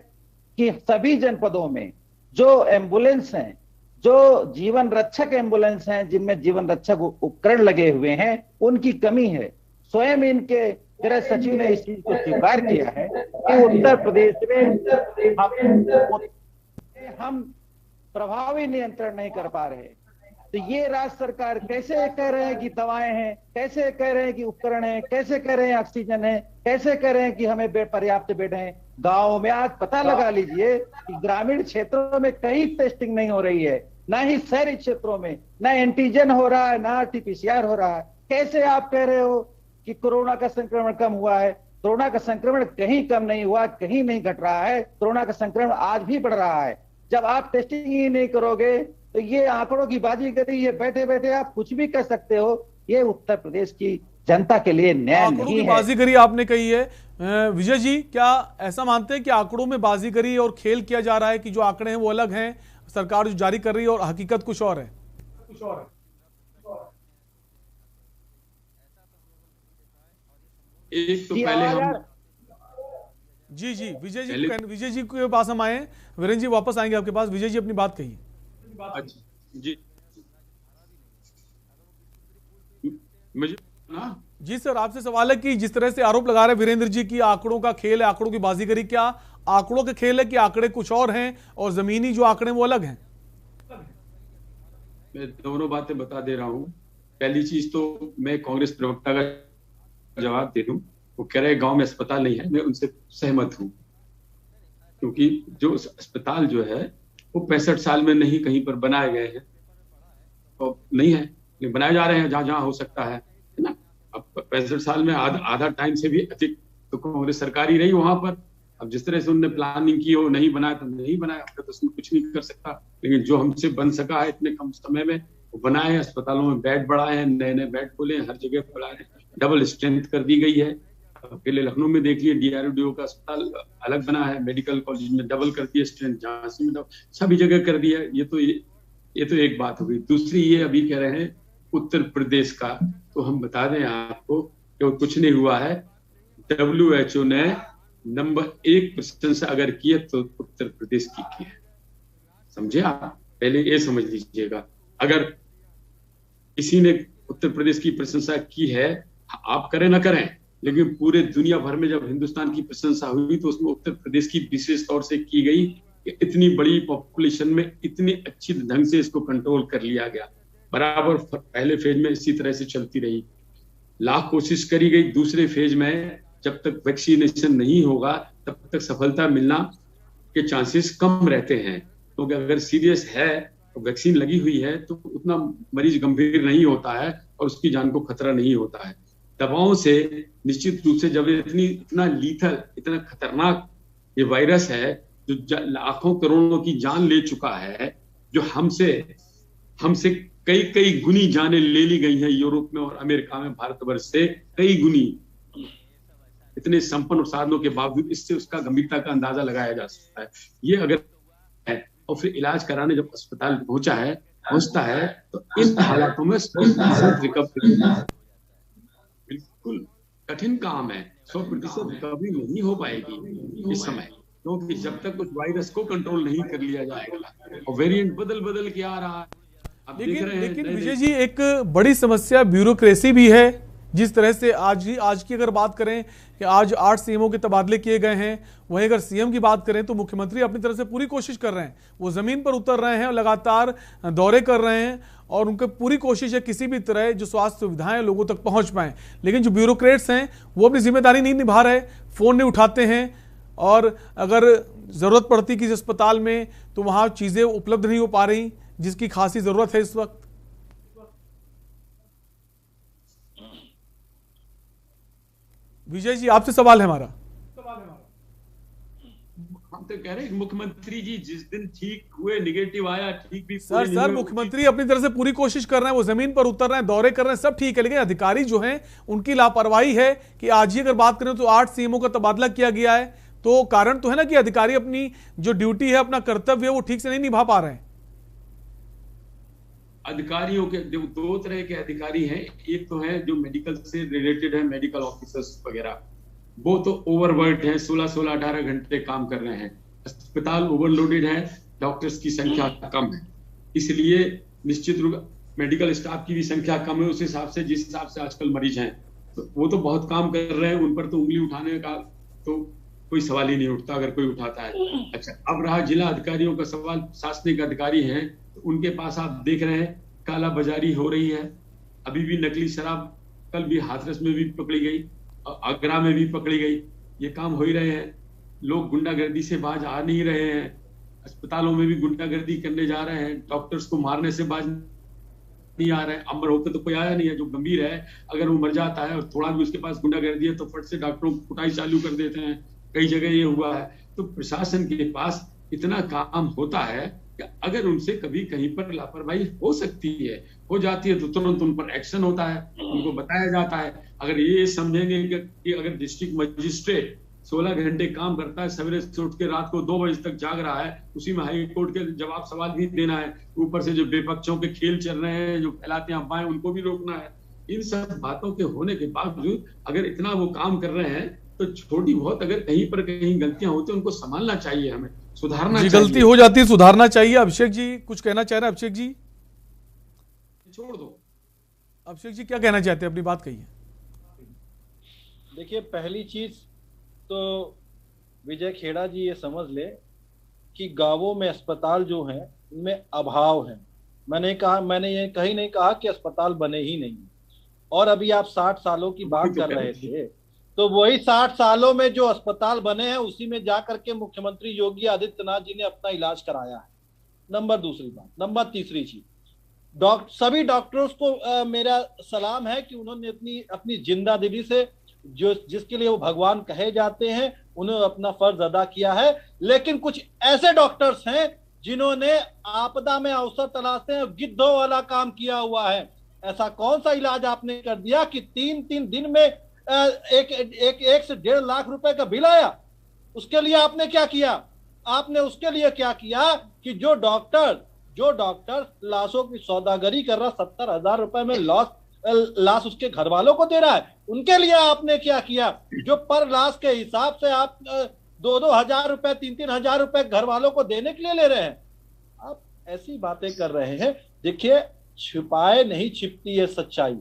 कि सभी जनपदों में जो एम्बुलेंस हैं, जो जीवन रक्षक एम्बुलेंस हैं, जिनमें जीवन रक्षक उपकरण लगे हुए हैं, उनकी कमी है। स्वयं इनके गृह सचिव ने इस चीज को स्वीकार किया है कि उत्तर प्रदेश में हम प्रभावी नियंत्रण नहीं कर पा रहे। तो ये राज्य सरकार कैसे कह रहे हैं कि दवाएं हैं, कैसे कह रहे हैं कि उपकरण हैं, कैसे कह रहे हैं ऑक्सीजन है, कैसे कह रहे हैं कि हमें पर्याप्त बेड हैं। गांव में आज पता लगा लीजिए कि ग्रामीण क्षेत्रों में कहीं टेस्टिंग नहीं हो रही है, ना ही शहरी क्षेत्रों में, ना एंटीजन हो रहा है, ना आरटीपीसीआर हो रहा है। कैसे आप कह रहे हो कि कोरोना का संक्रमण कम हुआ है? कोरोना का संक्रमण कहीं कम नहीं हुआ, कहीं नहीं घट रहा है। कोरोना का संक्रमण आज भी बढ़ रहा है। जब आप टेस्टिंग ही नहीं करोगे तो ये आंकड़ों की बाजीगरी है, बैठे बैठे आप कुछ भी कर सकते हो। ये उत्तर प्रदेश की जनता के लिए न्याय नहीं है। बाजीगरी आपने कही है। विजय जी, क्या ऐसा मानते हैं कि आंकड़ों में बाजीगरी और खेल किया जा रहा है कि जो आंकड़े हैं वो अलग हैं, सरकार जो जारी कर रही है, और हकीकत कुछ और है? एक तो पहले हम जी जी, विजय जी के पास हम आए हैं। वीरेंद्र जी वापस आएंगे आपके पास। विजय जी अपनी बात कहिए। जी मुझे ना जी सर, आपसे सवाल है कि जिस तरह से आरोप लगा रहे वीरेंद्र जी की आंकड़ों का खेल है, आंकड़ों की बाजीगरी, क्या आंकड़ों के खेल है कि आंकड़े कुछ और हैं और जमीनी जो आंकड़े वो अलग हैं? मैं दोनों बातें बता दे रहा हूँ। पहली चीज तो मैं कांग्रेस प्रवक्ता का जवाब दे दूं। वो कह रहे गांव में अस्पताल नहीं है, मैं उनसे सहमत हूं, क्योंकि जो अस्पताल जो है वो 65 साल में नहीं कहीं पर बनाए गए हैं, तो नहीं है, लेकिन बनाए जा रहे हैं जहां जहां हो सकता है ना। अब 65 साल में आधा टाइम से भी अधिक तो कांग्रेस सरकार ही रही वहां पर। अब जिस तरह से उन्होंने प्लानिंग की हो, नहीं बनाया तो नहीं बनाया, तो उसमें कुछ नहीं कर सकता। लेकिन जो हमसे बन सका है इतने कम समय में वो बनाए। अस्पतालों में बेड बढ़ाए हैं, नए नए बेड खोले हैं, हर जगह बढ़ाए हैं, डबल स्ट्रेंथ कर दी गई है। पहले लखनऊ में देखिए DRDO का अस्पताल अलग बना है, मेडिकल कॉलेज में डबल कर दिया स्ट्रेंथ, झांसी में सभी जगह कर दिया। ये तो एक बात हो गई। दूसरी ये अभी कह रहे हैं उत्तर प्रदेश का, तो हम बता दें आपको कि कुछ नहीं हुआ है। WHO ने नंबर 1 प्रशंसा अगर की है तो उत्तर प्रदेश की है, समझे आप? पहले ये समझ लीजिएगा। अगर किसी ने उत्तर प्रदेश की प्रशंसा की है, आप करें ना करें, लेकिन पूरे दुनिया भर में जब हिंदुस्तान की प्रशंसा हुई तो उसमें उत्तर प्रदेश की विशेष तौर से की गई कि इतनी बड़ी पॉपुलेशन में इतनी अच्छी ढंग से इसको कंट्रोल कर लिया गया। बराबर पहले फेज में इसी तरह से चलती रही, लाख कोशिश करी गई। दूसरे फेज में जब तक वैक्सीनेशन नहीं होगा तब तक सफलता मिलना के चांसेस कम रहते हैं, क्योंकि अगर सीरियस है तो वैक्सीन लगी हुई है तो उतना मरीज गंभीर नहीं होता है और उसकी जान को खतरा नहीं होता है। दवाओं से निश्चित रूप से जब इतना लीथल, इतना खतरनाक ये वायरस है जो लाखों करोड़ों की जान ले चुका है, जो हमसे कई गुनी जानें ले ली गई हैं यूरोप में और अमेरिका में, भारतवर्ष से कई गुनी, इतने संपन्न साधनों के बावजूद इससे उसका गंभीरता का अंदाजा लगाया जा सकता है। ये अगर है और फिर इलाज कराने जब अस्पताल पहुंचता है तो इन हालातों में 100% रिकवरी बिल्कुल कठिन काम है। 100% रिकवरी नहीं हो पाएगी इस समय, क्योंकि जब तक उस वायरस को कंट्रोल नहीं कर लिया जाएगा और वेरिएंट बदल के आ रहा है। लेकिन विजय जी, एक बड़ी समस्या ब्यूरोक्रेसी भी है। जिस तरह से आज की अगर बात करें कि आज 8 CMO के तबादले किए गए हैं, वहीं अगर CM की बात करें तो मुख्यमंत्री अपनी तरफ से पूरी कोशिश कर रहे हैं, वो जमीन पर उतर रहे हैं और लगातार दौरे कर रहे हैं और उनकी पूरी कोशिश है किसी भी तरह जो स्वास्थ्य सुविधाएं लोगों तक पहुंच पाएं। लेकिन जो ब्यूरोक्रेट्स हैं वो अपनी जिम्मेदारी नहीं निभा रहे, फोन नहीं उठाते हैं और अगर जरूरत पड़ती किसी अस्पताल में तो वहां चीजें उपलब्ध नहीं हो पा रही जिसकी खासी जरूरत है इस वक्त। विजय जी, आपसे सवाल है हमारा। हम तो कह रहे हैं मुख्यमंत्री जी जिस दिन ठीक हुए, निगेटिव आया, ठीक भी सर मुख्यमंत्री अपनी तरफ से पूरी कोशिश कर रहे हैं, वो जमीन पर उतर रहे हैं, दौरे कर रहे हैं, सब ठीक है, लेकिन अधिकारी जो हैं उनकी लापरवाही है कि आज ही अगर बात करें तो 8 CMO का तबादला किया गया है, तो कारण तो है ना कि अधिकारी अपनी जो ड्यूटी है, अपना कर्तव्य है, वो ठीक से नहीं निभा पा रहे हैं। अधिकारियों के 2 तरह के अधिकारी हैं। एक तो है जो मेडिकल से रिलेटेड है, मेडिकल ऑफिसर्स वगैरह, वो तो ओवरवर्क हैं, 16-18 घंटे काम कर रहे हैं। अस्पताल ओवरलोडेड है, डॉक्टर्स की संख्या कम है, इसलिए निश्चित रूप मेडिकल स्टाफ की भी संख्या कम है। उस हिसाब से जिस हिसाब से आजकल मरीज हैं तो वो तो बहुत काम कर रहे हैं, उन पर तो उंगली उठाने का तो कोई सवाल ही नहीं उठता अगर कोई उठाता है। अच्छा, अब रहा जिला अधिकारियों का सवाल। प्रशासनिक अधिकारी हैं तो उनके पास आप देख रहे हैं काला बाजारी हो रही है। अभी भी नकली शराब कल भी हाथरस में भी पकड़ी गई, आगरा में भी पकड़ी गई, ये काम हो ही रहे हैं। लोग गुंडागर्दी से बाज आ नहीं रहे हैं, अस्पतालों में भी गुंडागर्दी करने जा रहे हैं, डॉक्टर्स को मारने से बाज नहीं आ रहे हैं। अमर होकर तो कोई आया नहीं है, जो गंभीर है अगर वो मर जाता है और थोड़ा भी उसके पास गुंडागर्दी है तो फट से डॉक्टरों को कुटाई चालू कर देते हैं। कई जगह ये हुआ है। तो प्रशासन के पास इतना काम होता है कि अगर उनसे कभी कहीं पर लापरवाही हो सकती है, हो जाती है, तो तुरंत उन पर एक्शन होता है, उनको बताया जाता है। अगर ये समझेंगे कि अगर डिस्ट्रिक्ट मजिस्ट्रेट 16 घंटे काम करता है, सवेरे से उठ के रात को 2 बजे तक जाग रहा है, उसी में हाई कोर्ट के जवाब सवाल भी देना है, ऊपर से जो बेपक्षों के खेल चल रहे हैं, जो फैलाते हैं अफवाहें, उनको भी रोकना है। इन सब बातों के होने के बावजूद अगर इतना वो काम कर रहे हैं तो छोटी बहुत अगर कहीं पर कहीं गलतियां होती हैं उनको संभालना चाहिए, हमें सुधारना जी, चाहिए। गलती हो जाती है, सुधारना चाहिए। अभिषेक जी कुछ कहना चाह रहे हैं? अभिषेक जी छोड़ दो। अभिषेक जी क्या कहना चाहते हैं, अपनी बात कहिए। देखिए, पहली चीज तो विजय खेड़ा जी ये समझ ले कि गांवों में अस्पताल जो हैं उनमें अभाव है। मैंने ये कहीं नहीं कहा कि अस्पताल बने ही नहीं। और अभी आप 60 सालों की बात कर रहे थे, तो वही 60 सालों में जो अस्पताल बने हैं उसी में जाकर के मुख्यमंत्री योगी आदित्यनाथ जी ने अपना इलाज कराया है। नंबर दूसरी बात। नंबर तीसरी चीज, सभी डॉक्टर्स को मेरा सलाम है कि उन्होंने अपनी जिंदादिली से जिसके लिए वो भगवान कहे जाते हैं, उन्होंने अपना फर्ज अदा किया है। लेकिन कुछ ऐसे डॉक्टर्स हैं जिन्होंने आपदा में अवसर तलाशते हैं, गिद्धों वाला काम किया हुआ है। ऐसा कौन सा इलाज आपने कर दिया कि 3-3 दिन में एक से 1.5 लाख रुपए का बिल आया? उसके लिए आपने क्या किया? आपने उसके लिए क्या किया कि जो डॉक्टर लाशों की सौदागरी कर रहा, 70,000 रुपए में लाश उसके घर वालों को दे रहा है, उनके लिए आपने क्या किया? जो पर लाश के हिसाब से आप 2-2 हजार रुपए, 3-3 हजार रुपए घर वालों को देने के लिए ले रहे हैं। आप ऐसी बातें कर रहे हैं। देखिए, छिपाए नहीं छिपती है सच्चाई।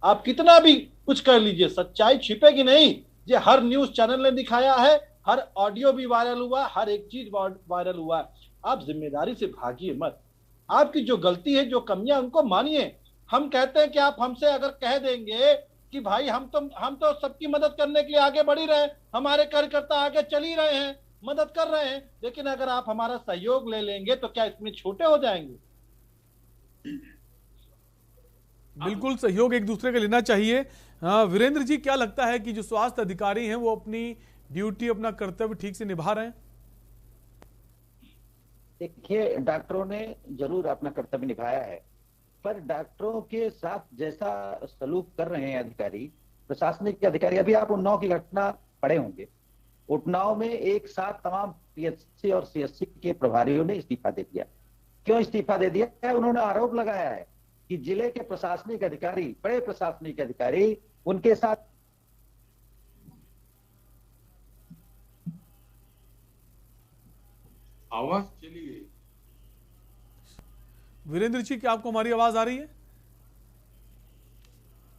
आप कितना भी कुछ कर लीजिए, सच्चाई छिपेगी नहीं। ये हर न्यूज चैनल ने दिखाया है, हर ऑडियो भी वायरल हुआ, हर एक चीज वायरल हुआ है। आप जिम्मेदारी से भागिए मत। आपकी जो गलती है, जो कमियां, उनको मानिए। हम कहते हैं कि आप हमसे अगर कह देंगे कि भाई हम तो सबकी मदद करने के लिए आगे बढ़ ही रहे हैं, हमारे कार्यकर्ता आगे चल ही रहे हैं, मदद कर रहे हैं, लेकिन अगर आप हमारा सहयोग ले लेंगे तो क्या इसमें छोटे हो जाएंगे? बिल्कुल सहयोग एक दूसरे का लेना चाहिए। वीरेंद्र जी, क्या लगता है कि जो स्वास्थ्य अधिकारी हैं वो अपनी ड्यूटी, अपना कर्तव्य ठीक से निभा रहे हैं? देखिए, डॉक्टरों ने जरूर अपना कर्तव्य निभाया है, पर डॉक्टरों के साथ जैसा सलूक कर रहे हैं अधिकारी, प्रशासनिक अधिकारी, अभी आप उन्नाव की घटना पढ़े होंगे। उन्नाव में एक साथ तमाम पीएचसी और सीएचसी के प्रभारियों ने इस्तीफा दे दिया। क्यों इस्तीफा दे दिया है? उन्होंने आरोप लगाया है कि जिले के प्रशासनिक अधिकारी, बड़े प्रशासनिक अधिकारी, उनके साथ आवाज चली गई। वीरेंद्र जी, क्या आपको हमारी आवाज आ रही है?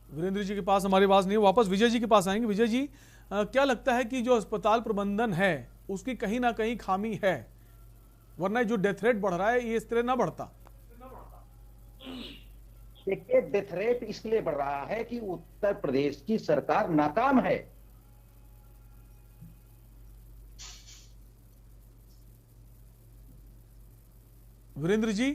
वीरेंद्र जी के पास हमारी आवाज नहीं है। वापस विजय जी के पास आएंगे। विजय जी, क्या लगता है कि जो अस्पताल प्रबंधन है उसकी कहीं ना कहीं खामी है, वरना जो डेथ रेट बढ़ रहा है ये इस तरह ना बढ़ता? देखिए, डेथ रेट इसलिए बढ़ रहा है कि उत्तर प्रदेश की सरकार नाकाम है। वीरेंद्र जी,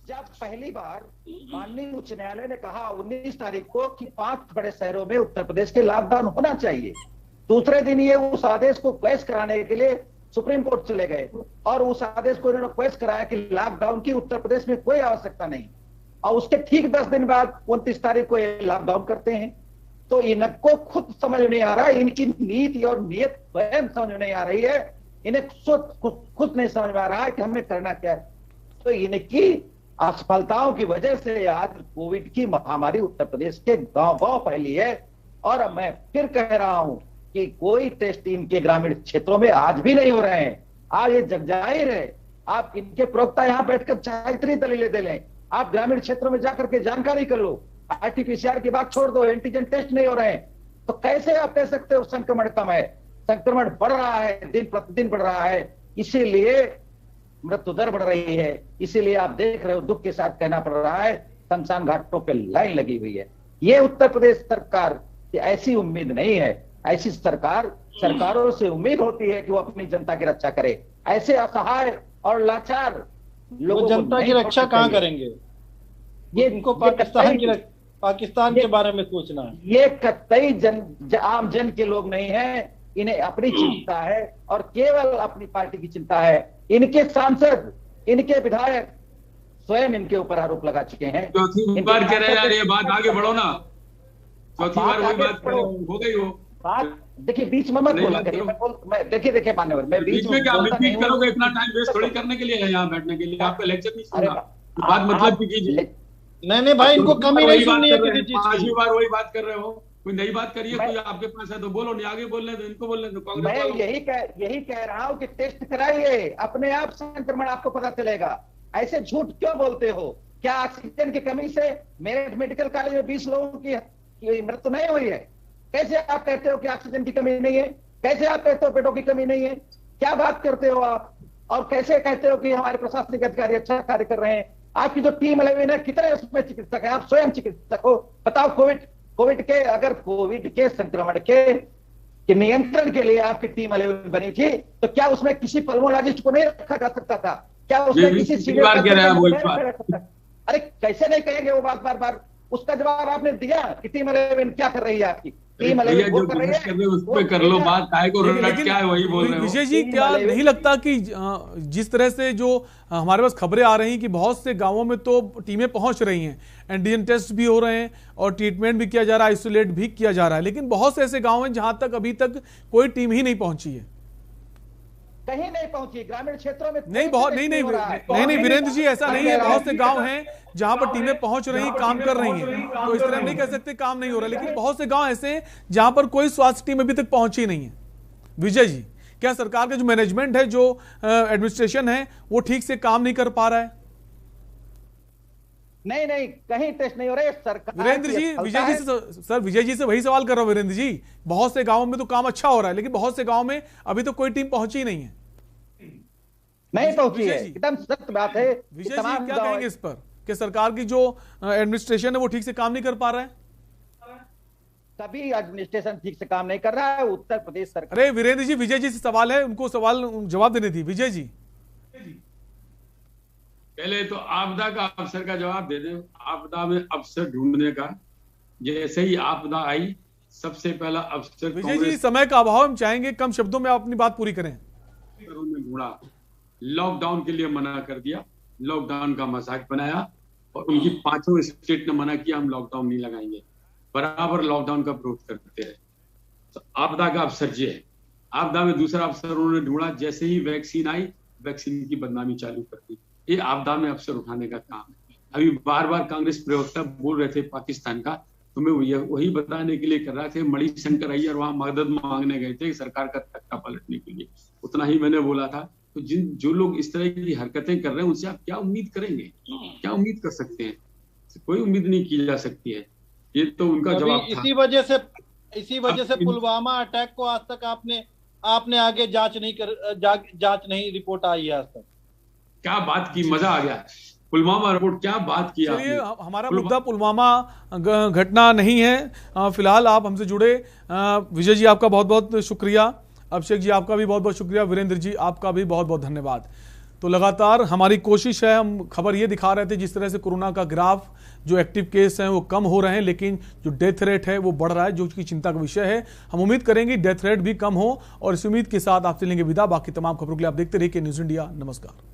जब पहली बार माननीय उच्च न्यायालय ने कहा 19 तारीख को कि 5 बड़े शहरों में उत्तर प्रदेश के लॉकडाउन होना चाहिए, दूसरे दिन ये उस आदेश को क्वैश कराने के लिए सुप्रीम कोर्ट चले गए और उस आदेश को इन्होंने क्वैश कराया कि लॉकडाउन की उत्तर प्रदेश में कोई आवश्यकता नहीं। और उसके ठीक 10 दिन बाद 29 तारीख को ये लॉकडाउन करते हैं। तो इनको खुद समझ नहीं आ रहा, इनकी नीति और नीयत स्वयं समझ नहीं आ रही है, इन्हें खुद नहीं समझ में आ रहा है कि हमें करना क्या है। तो इनकी असफलताओं की वजह से आज कोविड की महामारी उत्तर प्रदेश के गांव-गांव फैली है। और मैं फिर कह रहा हूं कि कोई टेस्ट इनके ग्रामीण क्षेत्रों में आज भी नहीं हो रहे हैं। आज ये जग जाहिर है। आप इनके प्रवक्ता यहां बैठकर चाहे इतनी दलीलें दे लें, आप ग्रामीण क्षेत्रों में जाकर के जानकारी कर लो। आरटीपीसीआर की बात छोड़ दो, एंटीजन टेस्ट नहीं हो रहे हैं, तो कैसे आप कह सकते हो संक्रमण कम है? संक्रमण बढ़ रहा है, दिन प्रतिदिन बढ़ रहा है, इसीलिए मृत्यु दर बढ़ रही है। इसीलिए आप देख रहे हो, दुख के साथ कहना पड़ रहा है, शमशान घाटों पे लाइन लगी हुई है। ये उत्तर प्रदेश सरकार की ऐसी उम्मीद नहीं है। ऐसी सरकारों से उम्मीद होती है कि वो अपनी जनता की रक्षा करे। ऐसे असहाय और लाचार लोगों जनता की रक्षा कहां करेंगे? ये इनको पाकिस्तान के बारे में सोचना है। ये कतई आम जन के लोग नहीं है, इन्हें अपनी चिंता है और केवल अपनी पार्टी की चिंता है। इनके सांसद, इनके विधायक स्वयं इनके ऊपर आरोप लगा चुके हैं। चौथी बार कह रहे यार, ये बात आगे बढ़ो ना। चौथी बार वही बात हो गई वो बात। देखिए, बीच में मत बोला करिए। मैं देखिए मान्यवर, मैं बीच में क्या रिपीट करोगे? इतना टाइम वेस्ट थोड़ी करने के लिए है यहाँ बैठने के लिए, आपका लेक्चर नहीं सुनना। बात मतलब की कीजिए। नहीं भाई, इनको कमी नहीं सुननी है किसी चीज की। 5वीं बार वही बात कर रहे हो। कोई नई बात करिए, कोई आपके पास है तो बोलो, नहीं आगे बोल रहे तो इनको बोल रहे तो कांग्रेस मैं वालों। यही कह रहा हूं कि टेस्ट कराइए, अपने आप संक्रमण आपको पता चलेगा। ऐसे झूठ क्यों बोलते हो? क्या ऑक्सीजन की कमी से मेरठ मेडिकल कॉलेज में 20 लोगों की मृत्यु नहीं हुई है? कैसे आप कहते हो कि ऑक्सीजन की कमी नहीं है? कैसे आप कहते हो बेडों की कमी नहीं है? क्या बात करते हो आप? और कैसे कहते हो कि हमारे प्रशासनिक अधिकारी अच्छा कार्य कर रहे हैं? आपकी जो टीम 11 है, कितने उसमें चिकित्सक है? आप स्वयं चिकित्सक हो, बताओ। कोविड के संक्रमण के नियंत्रण के लिए आपकी टीम 11 बनी थी, तो क्या उसमें किसी पल्मोलॉजिस्ट को नहीं रखा जा सकता था? क्या उसमें किसी सीनियर? अरे कैसे नहीं कहेंगे वो बात बार बार? उसका जवाब आपने दिया कि टीम 11 क्या कर रही है? आपकी टीम 11 वो कर रही है, उस पे कर लो बात, काय को रट क्या है वही बोल रहे हो। विजय जी, क्या नहीं लगता कि जिस तरह से जो हमारे पास खबरें आ रही हैं कि बहुत से गांवों में तो टीमें पहुंच रही हैं, एंटीजन टेस्ट भी हो रहे हैं और ट्रीटमेंट भी किया जा रहा है, आइसोलेट भी किया जा रहा है, लेकिन बहुत से ऐसे गांव हैं जहां तक अभी तक कोई टीम ही नहीं पहुंची है? कहीं नहीं पहुंची, ग्रामीण क्षेत्रों में नहीं वीरेंद्र जी, ऐसा नहीं है। बहुत से गांव हैं जहां पर टीमें पहुंच रही, काम कर रही हैं, तो इस तरह नहीं कह सकते काम नहीं हो रहा, लेकिन बहुत से गांव ऐसे हैं जहां पर कोई स्वास्थ्य टीम अभी तक पहुंची नहीं है। विजय जी, क्या सरकार का जो मैनेजमेंट है, जो एडमिनिस्ट्रेशन है, वो ठीक से काम नहीं कर पा रहा है? नहीं, कहीं टेस्ट नहीं हो रहे। सरकार वीरेंद्र जी, विजय जी से वही सवाल कर रहा हूं। वीरेंद्र जी, बहुत से गांवों में तो काम अच्छा हो रहा है, लेकिन बहुत से गांव में अभी तो कोई टीम पहुंची ही नहीं है। नहीं पहुंची है, एकदम सत्य बात है। विजय जी, क्या कहेंगे इस पर कि सरकार की जो एडमिनिस्ट्रेशन है वो ठीक से काम नहीं कर पा रहा है? कभी एडमिनिस्ट्रेशन ठीक से काम नहीं कर रहा है। उत्तर प्रदेश सरकार। अरे वीरेंद्र जी, विजय जी से सवाल है, उनको सवाल जवाब देने थी। विजय जी, पहले तो आपदा का अफसर का जवाब दे दे। आपदा में अफसर ढूंढने का, जैसे ही आपदा आई सबसे पहला अफसर विजय जी, समय का अभाव, हम चाहेंगे कम शब्दों में आप अपनी बात पूरी करें। उन्होंने ढूंढा, लॉकडाउन के लिए मना कर दिया, लॉकडाउन का मजाक बनाया, और उनकी 5 स्टेट ने मना किया हम लॉकडाउन नहीं लगाएंगे, बराबर लॉकडाउन का विरोध करते रहे। तो आपदा का अफसर ये है। आपदा में दूसरा अफसर उन्होंने ढूंढा, जैसे ही वैक्सीन आई, वैक्सीन की बदनामी चालू कर दी। ये आपदा में अफसर उठाने का काम है। अभी बार बार कांग्रेस प्रवक्ता बोल रहे थे पाकिस्तान का, तो मैं वही बताने के लिए कर रहा थे। मणिशंकर अय्यर वहां मदद मांगने गए थे सरकार का तख्ता पलटने के लिए, उतना ही मैंने बोला था। तो जो लोग इस तरह की हरकतें कर रहे हैं, उनसे आप क्या उम्मीद करेंगे? क्या उम्मीद कर सकते हैं? कोई उम्मीद नहीं की जा सकती है। ये तो उनका जवाब था। इसी वजह से पुलवामा अटैक को आज तक आपने आगे जांच नहीं रिपोर्ट आई है आज तक। क्या बात की, मजा आ गया। पुलवामा रिपोर्ट, क्या बात की आपने। हमारा मुद्दा पुलवामा घटना नहीं है। फिलहाल आप हमसे जुड़े। विजय जी, आपका बहुत बहुत शुक्रिया। अभिषेक जी, आपका भी बहुत बहुत शुक्रिया। वीरेंद्र जी, आपका भी बहुत बहुत धन्यवाद। तो लगातार हमारी कोशिश है, हम खबर ये दिखा रहे थे जिस तरह से कोरोना का ग्राफ, जो एक्टिव केस हैं वो कम हो रहे हैं, लेकिन जो डेथ रेट है वो बढ़ रहा है, जो कि चिंता का विषय है। हम उम्मीद करेंगे डेथ रेट भी कम हो, और इस उम्मीद के साथ आपसे लेंगे विदा। बाकी तमाम खबरों के लिए आप देखते रहिए न्यूज़ इंडिया। नमस्कार।